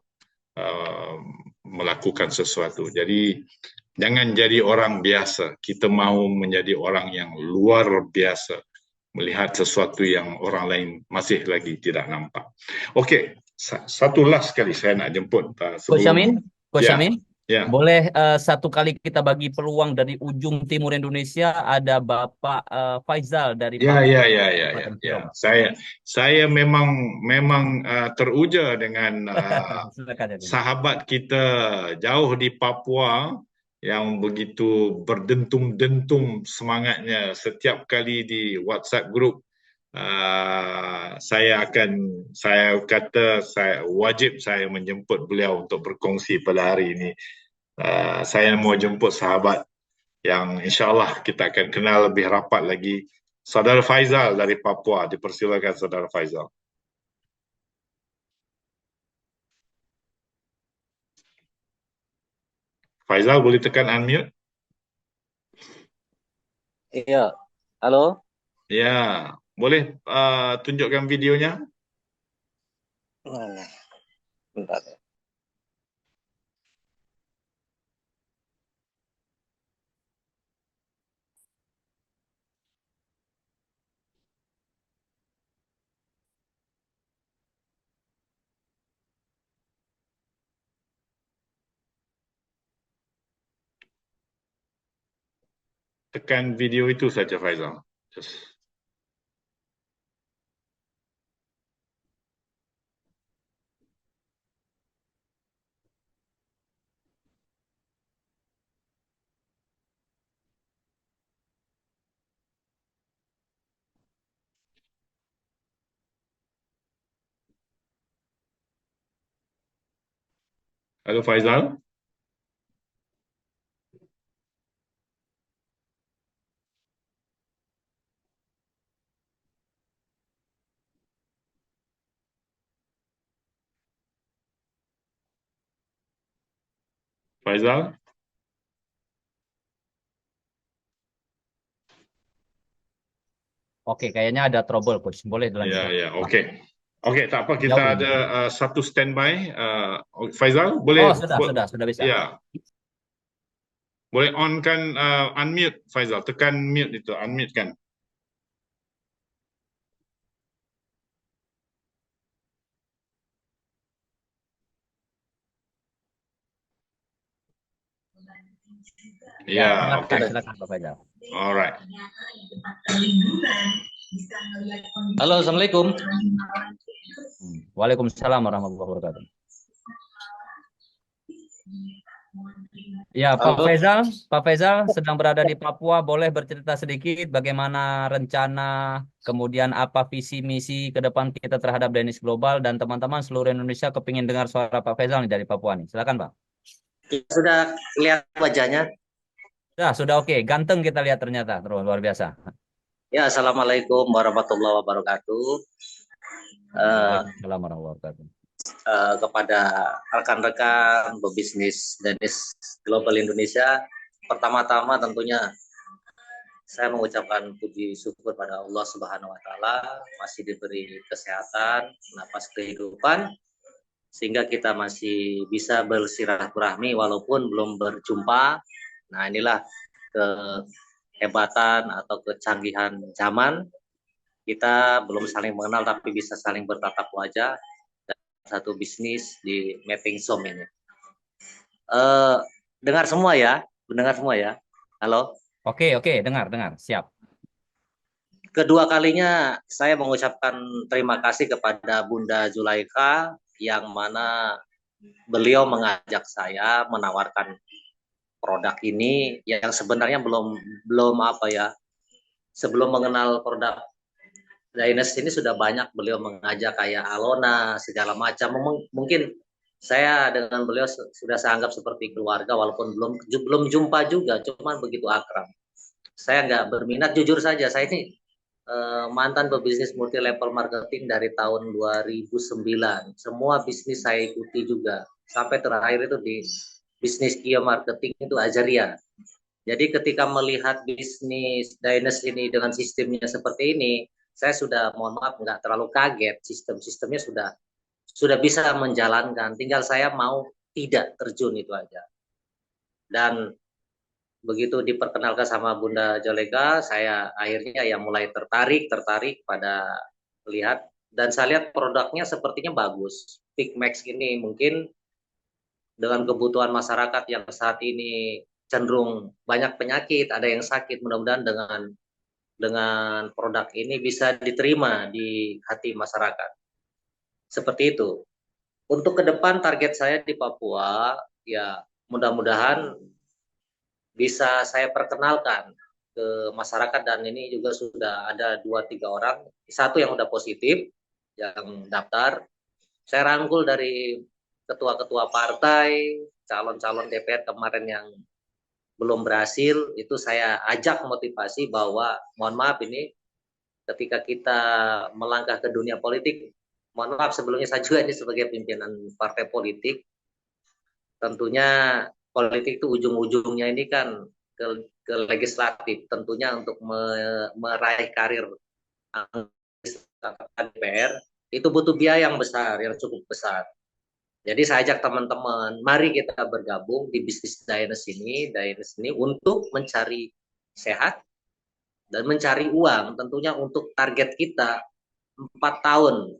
[SPEAKER 2] melakukan sesuatu. Jadi jangan jadi orang biasa, kita mahu menjadi orang yang luar biasa, melihat sesuatu yang orang lain masih lagi tidak nampak. Okey, satu last sekali saya nak jemput
[SPEAKER 1] Coach Amin,
[SPEAKER 2] Ya,
[SPEAKER 1] Boleh satu kali kita bagi peluang dari ujung timur Indonesia, ada Bapak Faizal dari
[SPEAKER 2] ya,
[SPEAKER 1] Papua,
[SPEAKER 2] ya, ya, ya, ya,
[SPEAKER 1] Kabupaten
[SPEAKER 2] ya.
[SPEAKER 1] Sirom.
[SPEAKER 2] Saya memang teruja dengan
[SPEAKER 1] Silakan ya.
[SPEAKER 2] sahabat kita jauh di Papua yang begitu berdentum-dentum semangatnya setiap kali di WhatsApp group. Saya kata saya wajib saya menjemput beliau untuk berkongsi pada hari ini. Saya mau jemput sahabat yang insyaAllah kita akan kenal lebih rapat lagi. Saudara Faizal dari Papua, dipersilakan Saudara Faizal. Faizal boleh tekan unmute?
[SPEAKER 5] Iya, halo.
[SPEAKER 2] Ya, boleh tunjukkan videonya?
[SPEAKER 5] Mana? Bentar.
[SPEAKER 2] Tekan video itu saja Faizal. Just. Halo Faizal. Faizal.
[SPEAKER 1] Oke, kayaknya ada trouble, Coach. Boleh
[SPEAKER 2] Ya,
[SPEAKER 1] dilanjutkan.
[SPEAKER 2] ya, oke. Oke, tak apa, kita
[SPEAKER 1] Jauh ini.
[SPEAKER 2] ada satu standby. Faizal,
[SPEAKER 1] Oh,
[SPEAKER 2] boleh
[SPEAKER 1] sudah bisa.
[SPEAKER 2] ya, boleh on kan unmute Faizal, tekan mute itu, unmute kan. Ya, oke.
[SPEAKER 1] Silakan Pak Faizal.
[SPEAKER 2] Alright.
[SPEAKER 5] Halo, Assalamualaikum.
[SPEAKER 1] Waalaikumsalam warahmatullahi wabarakatuh. Ya,
[SPEAKER 5] Halo.
[SPEAKER 1] Pak Faizal sedang berada di Papua. Boleh bercerita sedikit bagaimana rencana, kemudian apa visi misi ke depan kita terhadap Danish Global, dan teman-teman seluruh Indonesia kepingin dengar suara Pak Faizal nih dari Papua nih. Silakan, Pak.
[SPEAKER 5] Sudah lihat wajahnya?
[SPEAKER 1] Ya, sudah oke. Ganteng kita lihat ternyata. Terus luar biasa.
[SPEAKER 5] Ya, Assalamualaikum warahmatullahi wabarakatuh.
[SPEAKER 1] Waalaikumsalam warahmatullahi wabarakatuh.
[SPEAKER 5] Kepada rekan-rekan pebisnis Danish Global Indonesia, pertama-tama tentunya saya mengucapkan puji syukur pada Allah Subhanahu wa taala masih diberi kesehatan, napas kehidupan sehingga kita masih bisa bersilaturahmi walaupun belum berjumpa. Nah, inilah kehebatan atau kecanggihan zaman. Kita belum saling mengenal tapi bisa saling bertatap wajah dalam satu bisnis di Mapping Som ini. Dengar semua ya? Mendengar semua ya? Halo?
[SPEAKER 1] Oke, dengar, siap.
[SPEAKER 5] Kedua kalinya saya mengucapkan terima kasih kepada Bunda Zulaikha yang mana beliau mengajak saya menawarkan produk ini yang sebenarnya belum apa ya, sebelum mengenal produk Dynas ini sudah banyak beliau mengajak kayak Alona segala macam. Mungkin saya dengan beliau sudah saya anggap seperti keluarga walaupun belum jumpa juga, cuman begitu akrab. Saya nggak berminat, jujur saja saya ini mantan pebisnis multi level marketing dari tahun 2009. Semua bisnis saya ikuti juga sampai terakhir itu di bisnis Kia Marketing itu Azaria. Jadi ketika melihat bisnis Dynas ini dengan sistemnya seperti ini, saya sudah mohon maaf nggak terlalu kaget, sistemnya sudah bisa menjalankan, tinggal saya mau tidak terjun itu aja. Dan begitu diperkenalkan sama Bunda Joleka, saya akhirnya yang mulai tertarik pada lihat, dan saya lihat produknya sepertinya bagus. Peak Max ini mungkin dengan kebutuhan masyarakat yang saat ini cenderung banyak penyakit, ada yang sakit, mudah-mudahan dengan produk ini bisa diterima di hati masyarakat. Seperti itu. Untuk ke depan target saya di Papua, ya mudah-mudahan bisa saya perkenalkan ke masyarakat, dan ini juga sudah ada 2-3 orang, satu yang udah positif, yang daftar. Saya rangkul dari ketua-ketua partai, calon-calon DPR kemarin yang belum berhasil, itu saya ajak motivasi bahwa, mohon maaf ini, ketika kita melangkah ke dunia politik, mohon maaf sebelumnya saya juga ini sebagai pimpinan partai politik, tentunya politik itu ujung-ujungnya ini kan ke legislatif, tentunya untuk meraih karir DPR itu butuh biaya yang besar, yang cukup besar. Jadi saya ajak teman-teman, mari kita bergabung di bisnis Daenes ini untuk mencari sehat dan mencari uang. Tentunya untuk target kita 4 tahun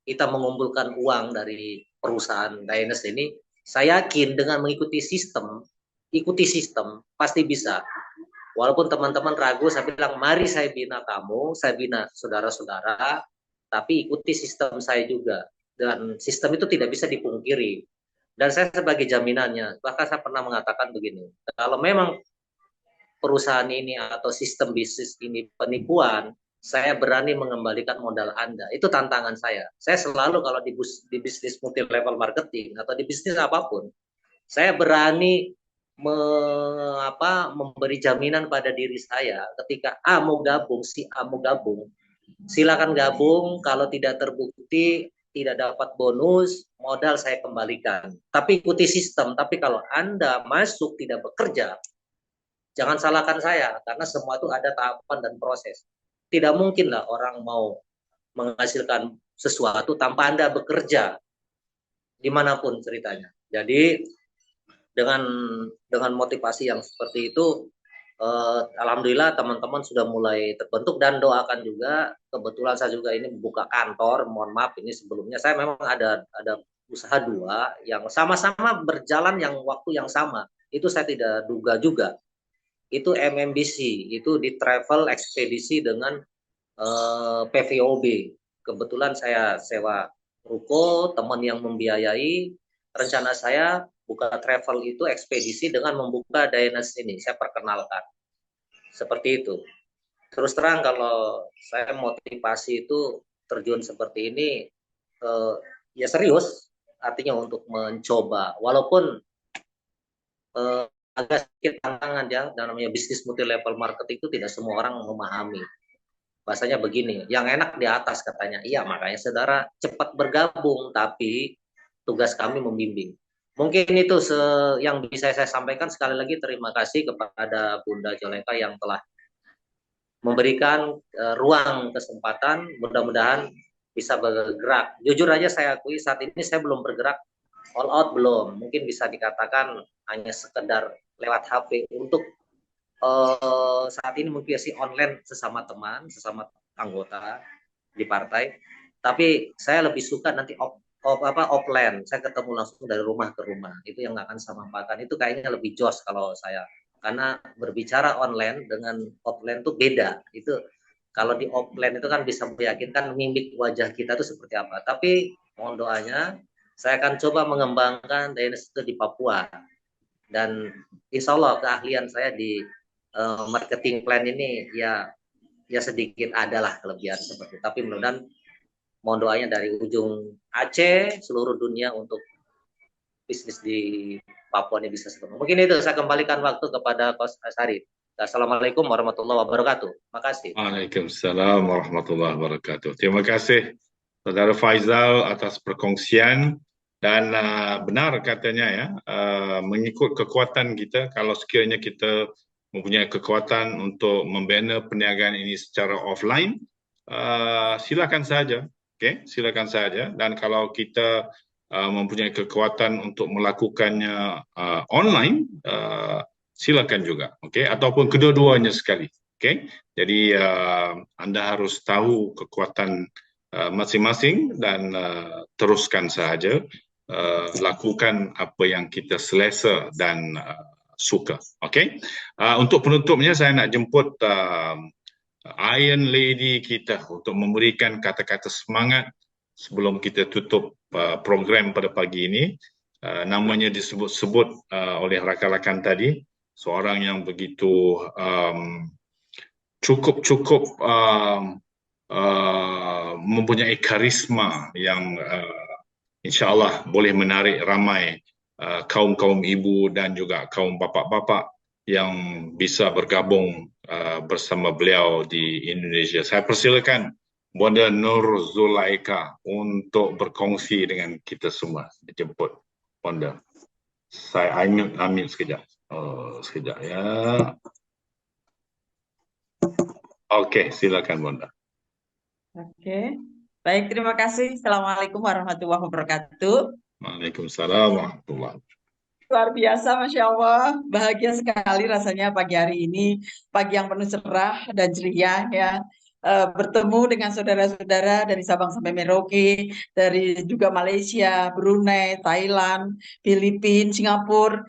[SPEAKER 5] kita mengumpulkan uang dari perusahaan Daenes ini. Saya yakin dengan mengikuti sistem, pasti bisa. Walaupun teman-teman ragu, saya bilang mari saya bina kamu, saya bina saudara-saudara, tapi ikuti sistem saya juga. Dan sistem itu tidak bisa dipungkiri. Dan saya sebagai jaminannya, bahkan saya pernah mengatakan begini, kalau memang perusahaan ini atau sistem bisnis ini penipuan, saya berani mengembalikan modal Anda. Itu tantangan saya. Saya selalu kalau di bisnis multi level marketing atau di bisnis apapun, saya berani memberi jaminan pada diri saya ketika A mau gabung, si A mau gabung, silakan gabung. Kalau tidak terbukti, tidak dapat bonus, modal saya kembalikan. Tapi ikuti sistem. Tapi kalau Anda masuk tidak bekerja, jangan salahkan saya, karena semua itu ada tahapan dan proses. Tidak mungkin lah orang mau menghasilkan sesuatu tanpa Anda bekerja, dimanapun ceritanya. Jadi dengan motivasi yang seperti itu, alhamdulillah teman-teman sudah mulai terbentuk, dan doakan juga. Kebetulan saya juga ini membuka kantor, mohon maaf ini sebelumnya saya memang ada usaha 2 yang sama-sama berjalan yang waktu yang sama, itu saya tidak duga juga. Itu MMBC, itu di travel ekspedisi dengan PVOB. Kebetulan saya sewa ruko, teman yang membiayai. Rencana saya buka travel itu ekspedisi dengan membuka Daenes ini, saya perkenalkan. Seperti itu. Terus terang kalau saya motivasi itu terjun seperti ini, ya serius, artinya untuk mencoba. Walaupun agak sedikit tantangan ya, namanya bisnis multi level marketing itu tidak semua orang memahami. Bahasanya begini, yang enak di atas katanya. Iya, makanya saudara cepat bergabung, tapi tugas kami membimbing. Mungkin itu yang bisa saya sampaikan. Sekali lagi terima kasih kepada Bunda Juleka yang telah memberikan ruang kesempatan, mudah-mudahan bisa bergerak. Jujur aja saya akui saat ini saya belum bergerak all out, belum. Mungkin bisa dikatakan hanya sekedar lewat HP untuk saat ini mungkin sih online sesama teman, sesama anggota di partai. Tapi saya lebih suka nanti offline, saya ketemu langsung dari rumah ke rumah. Itu yang akan saya manfaatkan. Itu kayaknya lebih jos kalau saya. Karena berbicara online dengan offline itu beda. Itu kalau di offline itu kan bisa meyakinkan mimik wajah kita itu seperti apa. Tapi mohon doanya, saya akan coba mengembangkan Daenes itu di Papua. Dan insya Allah keahlian saya di marketing plan ini ya sedikit adalah kelebihan seperti itu. Tapi mudah-mudahan mohon doanya dari ujung Aceh, seluruh dunia untuk bisnis di Papua ini bisa sempurna. Mungkin itu saya kembalikan waktu kepada Coach Syarif. Assalamualaikum warahmatullahi wabarakatuh. Makasih.
[SPEAKER 2] Waalaikumsalam warahmatullahi wabarakatuh. Terima kasih Saudara Faizal atas perkongsian, dan benar katanya ya, mengikut kekuatan kita. Kalau sekiranya kita mempunyai kekuatan untuk membina perniagaan ini secara offline, silakan saja. Okay, silakan saja. Dan kalau kita mempunyai kekuatan untuk melakukannya online, silakan juga. Okay, ataupun kedua-duanya sekali. Okay, jadi anda harus tahu kekuatan masing-masing dan teruskan saja. lakukan apa yang kita selesa dan suka. Okey. Untuk penutupnya saya nak jemput Iron Lady kita untuk memberikan kata-kata semangat sebelum kita tutup program pada pagi ini. Namanya disebut-sebut oleh rakan-rakan tadi, seorang yang begitu cukup mempunyai karisma yang insya-Allah boleh menarik ramai kaum-kaum ibu dan juga kaum bapa-bapa yang bisa bergabung bersama beliau di Indonesia. Saya persilakan Bonda Nur Zulaika untuk berkongsi dengan kita semua. Dijemput Bonda. Saya unmute sekejap. Sekejap ya. Okey, silakan Bonda.
[SPEAKER 6] Oke, baik, terima kasih. Assalamualaikum warahmatullahi wabarakatuh.
[SPEAKER 2] Waalaikumsalam warahmatullahi wabarakatuh.
[SPEAKER 6] Luar biasa, Masya Allah. Bahagia sekali rasanya pagi hari ini. Pagi yang penuh cerah dan ceria ya. Bertemu dengan saudara-saudara dari Sabang sampai Merauke, dari juga Malaysia, Brunei, Thailand, Filipina, Singapura.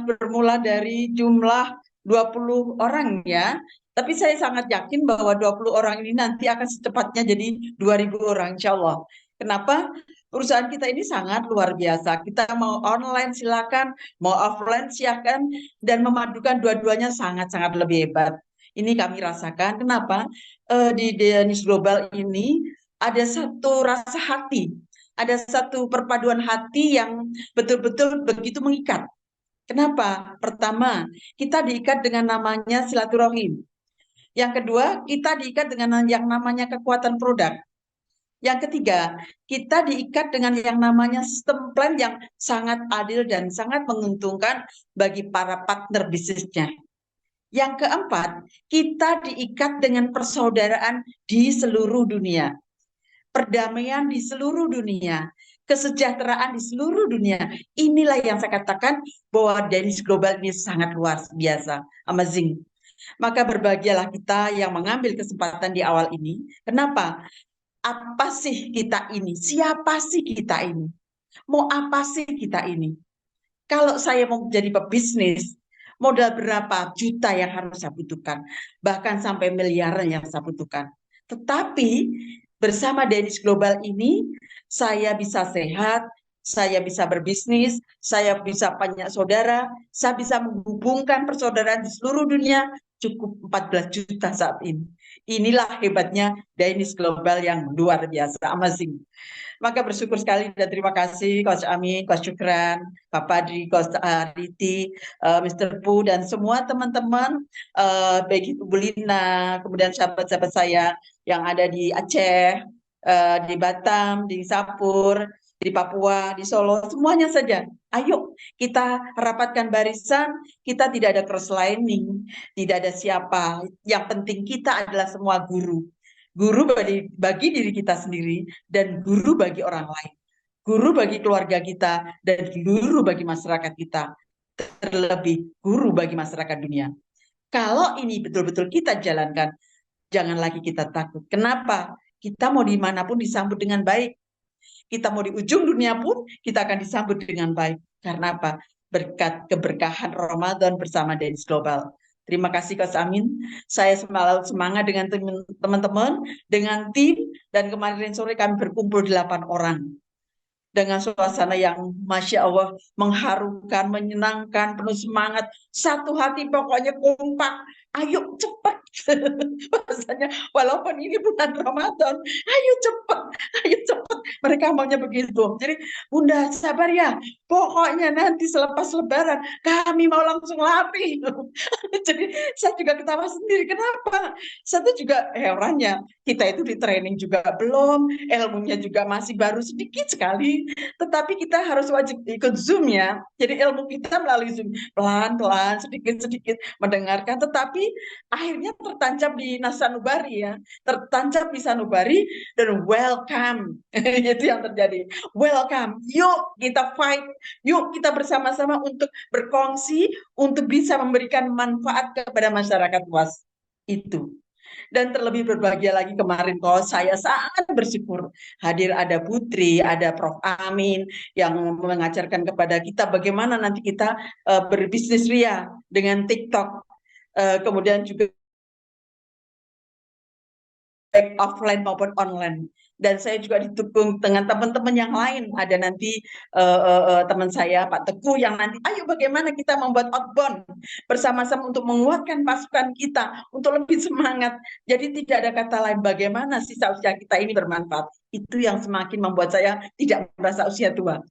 [SPEAKER 6] Bermula dari jumlah 20 orang ya. Tapi saya sangat yakin bahwa 20 orang ini nanti akan secepatnya jadi 2.000 orang, insya Allah. Kenapa? Perusahaan kita ini sangat luar biasa. Kita mau online silakan, mau offline silakan, dan memadukan dua-duanya sangat-sangat lebih hebat. Ini kami rasakan. Kenapa? Di Danish Global ini ada satu rasa hati, ada satu perpaduan hati yang betul-betul begitu mengikat. Kenapa? Pertama, kita diikat dengan namanya silaturahim. Yang kedua, kita diikat dengan yang namanya kekuatan produk. Yang ketiga, kita diikat dengan yang namanya sistem plan yang sangat adil dan sangat menguntungkan bagi para partner bisnisnya. Yang keempat, kita diikat dengan persaudaraan di seluruh dunia. Perdamaian di seluruh dunia, kesejahteraan di seluruh dunia. Inilah yang saya katakan bahwa Danish Global ini sangat luar biasa, amazing. Maka berbahagialah kita yang mengambil kesempatan di awal ini. Kenapa? Apa sih kita ini? Siapa sih kita ini? Mau apa sih kita ini? Kalau saya mau jadi pebisnis, modal berapa juta yang harus saya butuhkan? Bahkan sampai miliaran yang saya butuhkan. Tetapi bersama Danish Global ini, saya bisa sehat, saya bisa berbisnis, saya bisa banyak saudara, saya bisa menghubungkan persaudaraan di seluruh dunia, cukup 14 juta saat ini. Inilah hebatnya Danish Global yang luar biasa, amazing. Maka bersyukur sekali dan terima kasih Coach Amin, Coach Syukran, Pak Padri, Coach Riti, Mr. Pu, dan semua teman-teman, baik itu Bu Lina, kemudian sahabat-sahabat saya yang ada di Aceh, di Batam, di Sapur, di Papua, di Solo, semuanya saja. Ayo kita rapatkan barisan, kita tidak ada cross-lining, tidak ada siapa. Yang penting kita adalah semua guru. Guru bagi diri kita sendiri dan guru bagi orang lain. Guru bagi keluarga kita dan guru bagi masyarakat kita. Terlebih guru bagi masyarakat dunia. Kalau ini betul-betul kita jalankan, jangan lagi kita takut. Kenapa? Kita mau dimanapun disambut dengan baik. Kita mau di ujung dunia pun kita akan disambut dengan baik. Karena apa? Berkat keberkahan Ramadan bersama Danish Global. Terima kasih Coach Amin. Saya selalu semangat dengan teman-teman, dengan tim, dan kemarin sore kami berkumpul 8 orang. Dengan suasana yang Masya Allah mengharukan, menyenangkan, penuh semangat. Satu hati pokoknya kompak. Ayo cepat. Bahasanya walaupun ini bulan Ramadan, ayo cepat, ayo cepat. Mereka maunya begitu. Jadi Bunda sabar ya, pokoknya nanti selepas Lebaran kami mau langsung lari. Jadi saya juga ketawa sendiri. Kenapa? Satu juga herannya, kita itu di training juga belum, ilmunya juga masih baru sedikit sekali. Tetapi kita harus wajib ikut Zoom ya. Jadi ilmu kita melalui Zoom pelan-pelan, sedikit-sedikit mendengarkan. Tetapi akhirnya tertancap di Sanubari ya, tertancap di Sanubari dan welcome. Itu yang terjadi. Welcome. Yuk kita fight. Yuk kita bersama-sama untuk berkongsi, untuk bisa memberikan manfaat kepada masyarakat luas. Itu. Dan terlebih berbahagia lagi kemarin kalau saya sangat bersyukur hadir ada Putri, ada Prof. Amin yang mengajarkan kepada kita bagaimana nanti kita berbisnis ria dengan TikTok. Kemudian juga baik offline maupun online. Dan saya juga didukung dengan teman-teman yang lain. Ada nanti teman saya Pak Teguh yang nanti, ayo bagaimana kita membuat outbound bersama-sama untuk menguatkan pasukan kita, untuk lebih semangat. Jadi tidak ada kata lain bagaimana sisa usia kita ini bermanfaat. Itu yang semakin membuat saya tidak merasa usia tua.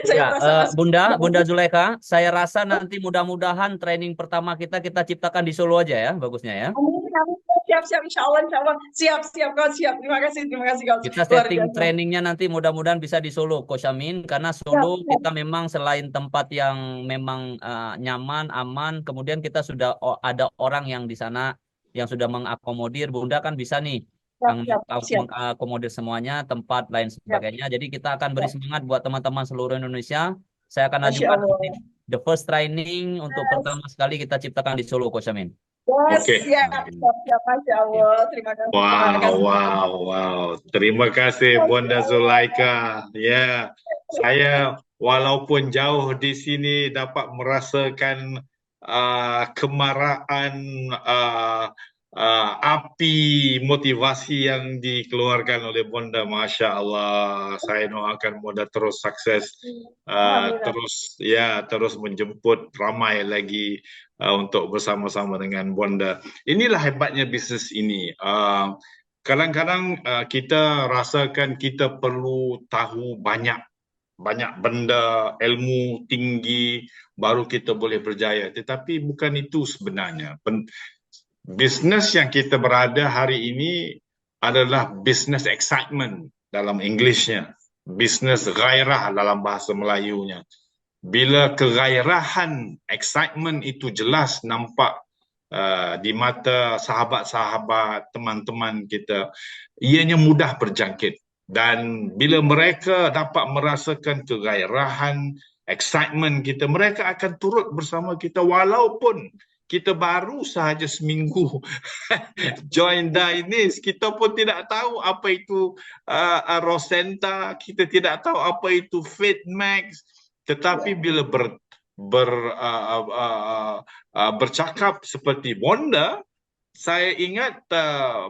[SPEAKER 6] Saya
[SPEAKER 1] Ya,
[SPEAKER 6] merasa masuk.
[SPEAKER 1] Bunda Zulaikha, saya rasa nanti mudah-mudahan training pertama kita ciptakan di Solo aja ya, bagusnya ya.
[SPEAKER 6] Siap, insya Allah, siap, kau siap. Terima kasih, kau.
[SPEAKER 1] Kita
[SPEAKER 6] Luar
[SPEAKER 1] setting
[SPEAKER 6] biasa.
[SPEAKER 1] trainingnya nanti mudah-mudahan bisa di Solo, Coach Amin, karena Solo
[SPEAKER 6] Siap.
[SPEAKER 1] kita memang selain tempat yang memang nyaman, aman, kemudian kita sudah ada orang yang di sana yang sudah mengakomodir. Bunda kan bisa nih
[SPEAKER 6] Siap.
[SPEAKER 1] mengakomodir semuanya, tempat lain sebagainya. Jadi kita akan beri semangat buat teman-teman seluruh Indonesia. Saya akan
[SPEAKER 6] Masya
[SPEAKER 1] ajukan
[SPEAKER 6] Allah.
[SPEAKER 1] the first training untuk pertama sekali kita ciptakan di Solo, Coach Amin.
[SPEAKER 2] Oke.
[SPEAKER 6] Siap, Masya Allah. Terima kasih.
[SPEAKER 2] Wow. Terima kasih Bunda Zulaikha. Ya, saya walaupun jauh di sini dapat merasakan kemarahan, api motivasi yang dikeluarkan oleh Bunda. Masya Allah. Saya doakan Bunda terus sukses, terus menjemput ramai lagi untuk bersama-sama dengan Bonda. Inilah hebatnya bisnes ini. Kadang-kadang kita rasakan kita perlu tahu banyak benda, ilmu tinggi, baru kita boleh berjaya. Tetapi bukan itu sebenarnya. Bisnes yang kita berada hari ini adalah bisnes excitement dalam Englishnya. Bisnes gairah dalam bahasa Melayunya. Bila kegairahan, excitement itu jelas nampak di mata sahabat-sahabat, teman-teman kita, ianya mudah berjangkit. Dan bila mereka dapat merasakan kegairahan, excitement kita, mereka akan turut bersama kita walaupun kita baru sahaja seminggu join Dainis. Kita pun tidak tahu apa itu Rosenta, kita tidak tahu apa itu Fitmax. Tetapi bila bercakap seperti Bonda, saya ingat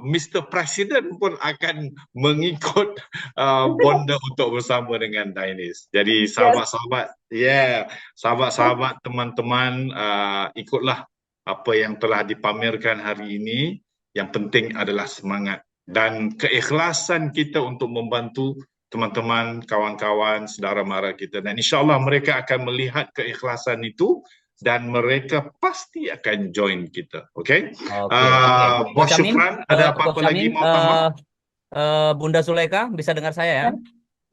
[SPEAKER 2] Mr. President pun akan mengikut Bonda untuk bersama dengan Dainis. Jadi sahabat-sahabat, teman-teman, ikutlah apa yang telah dipamerkan hari ini. Yang penting adalah semangat dan keikhlasan kita untuk membantu teman-teman, kawan-kawan, saudara mara kita. Dan insyaAllah mereka akan melihat keikhlasan itu dan mereka pasti akan join kita. Okay? Bos Syukran, ada apa-apa lagi mau tambah?
[SPEAKER 1] Bunda Zulaikha, bisa dengar saya ya?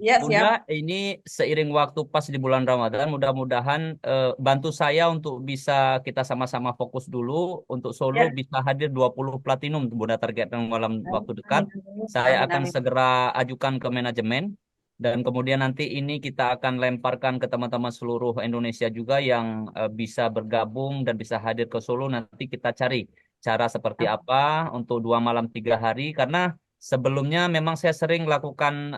[SPEAKER 6] Ya,
[SPEAKER 1] Bunda,
[SPEAKER 6] siap.
[SPEAKER 1] ini seiring waktu pas di bulan Ramadan, mudah-mudahan bantu saya untuk bisa kita sama-sama fokus dulu untuk Solo bisa hadir 20 platinum, Bunda, targetkan dalam waktu dekat. Saya akan segera ajukan ke manajemen dan kemudian nanti ini kita akan lemparkan ke teman-teman seluruh Indonesia juga yang bisa bergabung dan bisa hadir ke Solo. Nanti kita cari cara seperti apa untuk 2 malam 3 hari, karena sebelumnya memang saya sering lakukan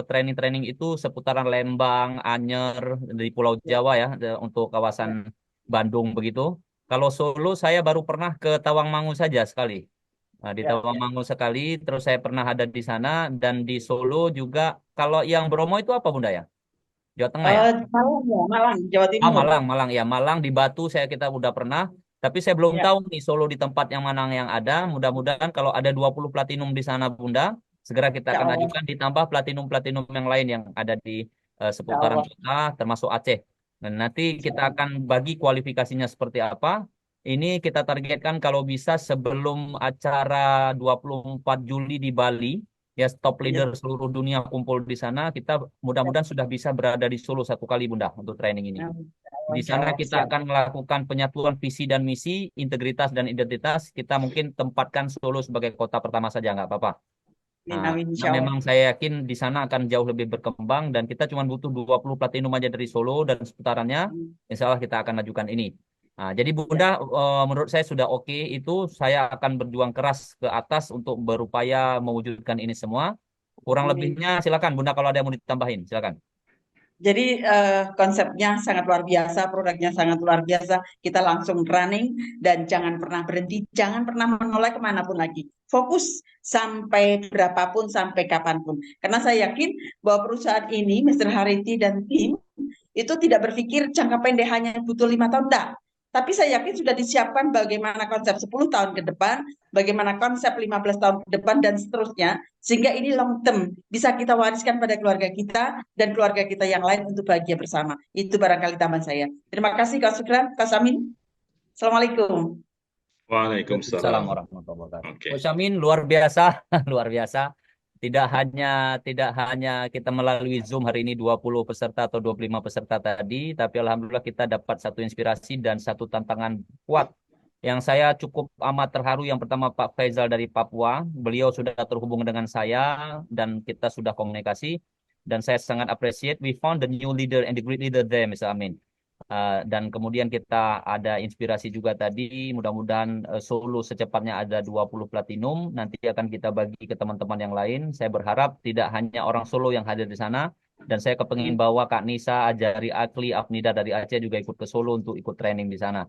[SPEAKER 1] training-training itu seputaran Lembang, Anyer, di Pulau Jawa ya, untuk kawasan Bandung begitu. Kalau Solo saya baru pernah ke Tawangmangu saja sekali. Nah, di Tawangmangu sekali, terus saya pernah ada di sana, dan di Solo juga. Kalau yang Bromo itu apa, Bunda ya? Jawa Tengah ya?
[SPEAKER 6] Malang, Jawa Timur.
[SPEAKER 1] Malang ya. Malang di Batu kita udah pernah. Tapi saya belum tahu nih Solo di tempat yang mana yang ada. Mudah-mudahan kalau ada 20 platinum di sana, Bunda, segera kita akan ajukan ditambah platinum-platinum yang lain yang ada di seputaran kota, termasuk Aceh. Dan nanti kita akan bagi kualifikasinya seperti apa. Ini kita targetkan kalau bisa sebelum acara 24 Juli di Bali, ya top leader seluruh dunia kumpul di sana. Kita mudah-mudahan sudah bisa berada di Solo satu kali, Bunda, untuk training ini. Di sana kita akan melakukan penyatuan visi dan misi, integritas dan identitas. Kita mungkin tempatkan Solo sebagai kota pertama saja, nggak apa-apa. Nah, memang saya yakin di sana akan jauh lebih berkembang dan kita cuma butuh 20 platinum aja dari Solo dan seputarannya. Insya Allah kita akan ajukan ini. Jadi Bunda, menurut saya sudah oke itu. Saya akan berjuang keras ke atas untuk berupaya mewujudkan ini semua. Kurang
[SPEAKER 6] Amin.
[SPEAKER 1] lebihnya silakan Bunda kalau ada yang mau ditambahin, silakan.
[SPEAKER 6] Jadi konsepnya sangat luar biasa, produknya sangat luar biasa. Kita langsung running dan jangan pernah berhenti, jangan pernah menoleh kemanapun lagi. Fokus sampai berapapun, sampai kapanpun. Karena saya yakin bahwa perusahaan ini, Mr. Hariti dan tim, itu tidak berpikir jangka pendek hanya butuh 5 tahun, enggak. Tapi saya yakin sudah disiapkan bagaimana konsep 10 tahun ke depan, bagaimana konsep 15 tahun ke depan, dan seterusnya. Sehingga ini long term, bisa kita wariskan pada keluarga kita dan keluarga kita yang lain untuk bahagia bersama. Itu barangkali tambahan saya. Terima kasih Kak Sukran, Kak Samin. Assalamualaikum.
[SPEAKER 1] Waalaikumsalam
[SPEAKER 2] Waalaikumsalam.
[SPEAKER 1] warahmatullahi wabarakatuh.
[SPEAKER 2] Oke.
[SPEAKER 1] Coach Amin luar biasa, luar biasa. Tidak hanya kita melalui Zoom hari ini 20 peserta atau 25 peserta tadi, tapi alhamdulillah kita dapat satu inspirasi dan satu tantangan kuat. Yang saya cukup amat terharu, yang pertama Pak Faisal dari Papua, beliau sudah terhubung dengan saya dan kita sudah komunikasi, dan saya sangat appreciate. We found the new leader and the great leader there, Mr. Amin. Dan kemudian kita ada inspirasi juga tadi, mudah-mudahan Solo secepatnya ada 20 platinum, nanti akan kita bagi ke teman-teman yang lain. Saya berharap tidak hanya orang Solo yang hadir di sana, dan saya kepengin bawa Kak Nisa, Ajari Akli, Afnida dari Aceh juga ikut ke Solo untuk ikut training di sana.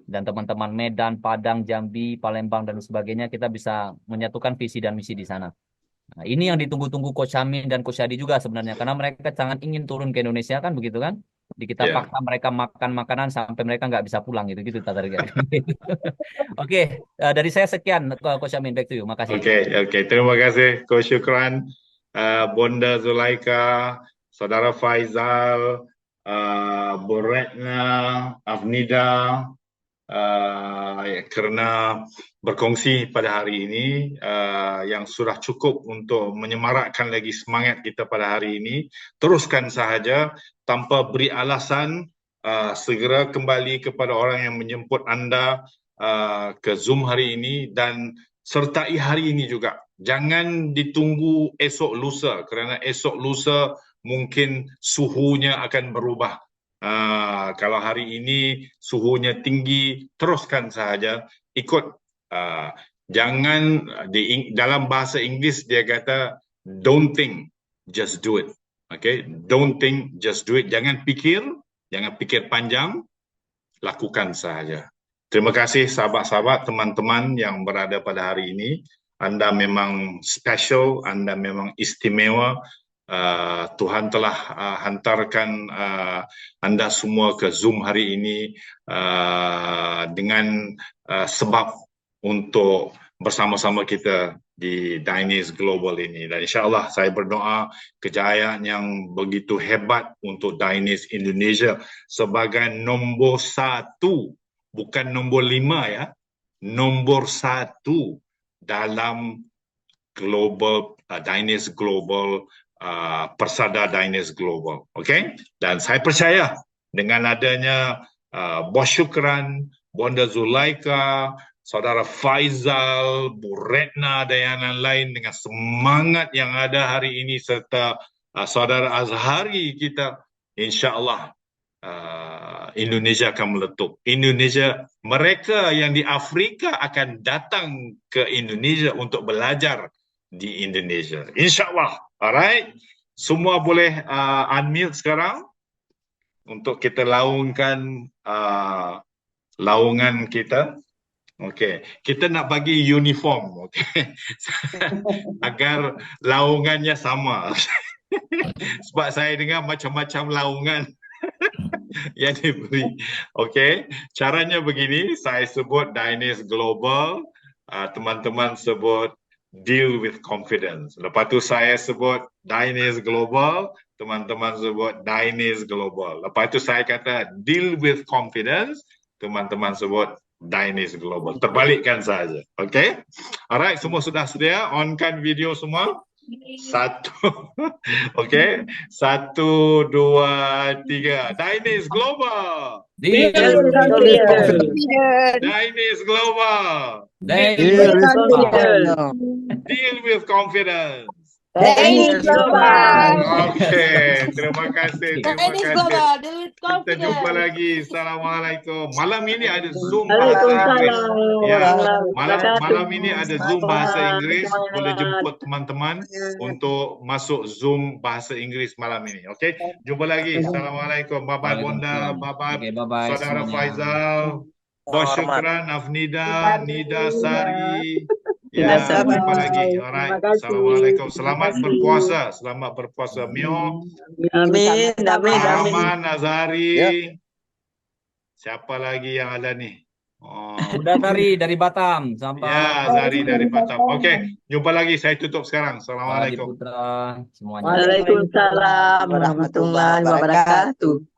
[SPEAKER 1] Dan teman-teman Medan, Padang, Jambi, Palembang, dan sebagainya, kita bisa menyatukan visi dan misi di sana. Nah, ini yang ditunggu-tunggu Coach Amin dan Coach Adi juga sebenarnya, karena mereka sangat ingin turun ke Indonesia, kan begitu kan? Di kita
[SPEAKER 2] Ya.
[SPEAKER 1] paksa mereka makan makanan sampai mereka nggak bisa pulang gitu targetnya. Oke, dari saya sekian, Coach Amin, back to you. Makasih.
[SPEAKER 2] Oke. Terima kasih Coach Syukran, Bonda Zulaika, Saudara Faizal, Bu Retna, Afnida, kerana berkongsi pada hari ini, yang sudah cukup untuk menyemarakkan lagi semangat kita pada hari ini. Teruskan sahaja tanpa beri alasan, segera kembali kepada orang yang menjemput anda ke Zoom hari ini, dan sertai hari ini juga. Jangan ditunggu esok lusa, kerana esok lusa mungkin suhunya akan berubah. Kalau hari ini suhunya tinggi, teruskan sahaja, ikut. Jangan, dalam bahasa Inggeris dia kata, don't think, just do it. Okay, don't think, just do it. Jangan fikir panjang, lakukan sahaja. Terima kasih sahabat-sahabat, teman-teman yang berada pada hari ini. Anda memang special, Anda memang istimewa. Tuhan telah hantarkan anda semua ke Zoom hari ini dengan sebab untuk bersama-sama kita di Dynase Global ini. Dan insyaAllah saya berdoa kejayaan yang begitu hebat untuk Dynase Indonesia sebagai nombor 1, bukan nombor 5 ya, nombor 1 dalam global, Dynase Global, persada Dynase Global. Okay? Dan saya percaya dengan adanya Bos Syukran, Bonda Zulaika, Saudara Faizal, Bu Retna dan yang lain, dengan semangat yang ada hari ini, serta Saudara Azhari kita, insya-Allah Indonesia akan meletup. Indonesia, mereka yang di Afrika akan datang ke Indonesia untuk belajar di Indonesia. InsyaAllah. Alright. Semua boleh unmute sekarang untuk kita laungkan laungan kita. Okey. Kita nak bagi uniform, okey. Agar laungannya sama. Sebab saya dengar macam-macam laungan yang diberi. Okey. Caranya begini, saya sebut Dynase Global, teman-teman sebut Deal with Confidence. Lepas tu saya sebut Dynase Global, teman-teman sebut Dynase Global. Lepas tu saya kata Deal with Confidence, teman-teman sebut Dynase Global. Terbalikkan saja. Okay? Alright, semua sudah sedia? On-kan video semua? 1. Okay? 1, 2, 3. Dynase Global.
[SPEAKER 1] Deal
[SPEAKER 7] with confidence.
[SPEAKER 2] Dynase Global.
[SPEAKER 1] Deal with confidence.
[SPEAKER 2] Deal with Confidence.
[SPEAKER 7] Danish Global.
[SPEAKER 2] Oke, terima kasih. Terima
[SPEAKER 8] Danish
[SPEAKER 2] kasih.
[SPEAKER 8] Global, deal with
[SPEAKER 2] Kita jumpa
[SPEAKER 8] confidence.
[SPEAKER 2] lagi. Assalamualaikum. Malam ini ada Zoom bahasa Inggris. Ya, malam ini ada Zoom bahasa Inggris. Boleh jemput teman-teman untuk masuk Zoom bahasa Inggris malam ini. Oke, jumpa lagi. Assalamualaikum. Bye bye Bonda. Bye bye
[SPEAKER 1] Oke, bye-bye
[SPEAKER 2] Saudara
[SPEAKER 1] semuanya.
[SPEAKER 2] Faizal. Bos syukran Afnida, Nida Sari.
[SPEAKER 4] Nida
[SPEAKER 2] Ya,
[SPEAKER 4] Sari.
[SPEAKER 2] jumpa lagi. Alright. Assalamualaikum. Selamat berpuasa. Selamat berpuasa. Mio.
[SPEAKER 4] Amin, amin, amin.
[SPEAKER 2] Rahman Nazari. Siapa lagi yang ada nih? Oh.
[SPEAKER 1] Udah dari Batam sampai
[SPEAKER 2] Ya, Zari dari Batam. Oke, jumpa lagi. Saya tutup sekarang.
[SPEAKER 1] Adi
[SPEAKER 2] Assalamualaikum.
[SPEAKER 1] Putra semuanya.
[SPEAKER 4] Waalaikumsalam warahmatullahi wabarakatuh.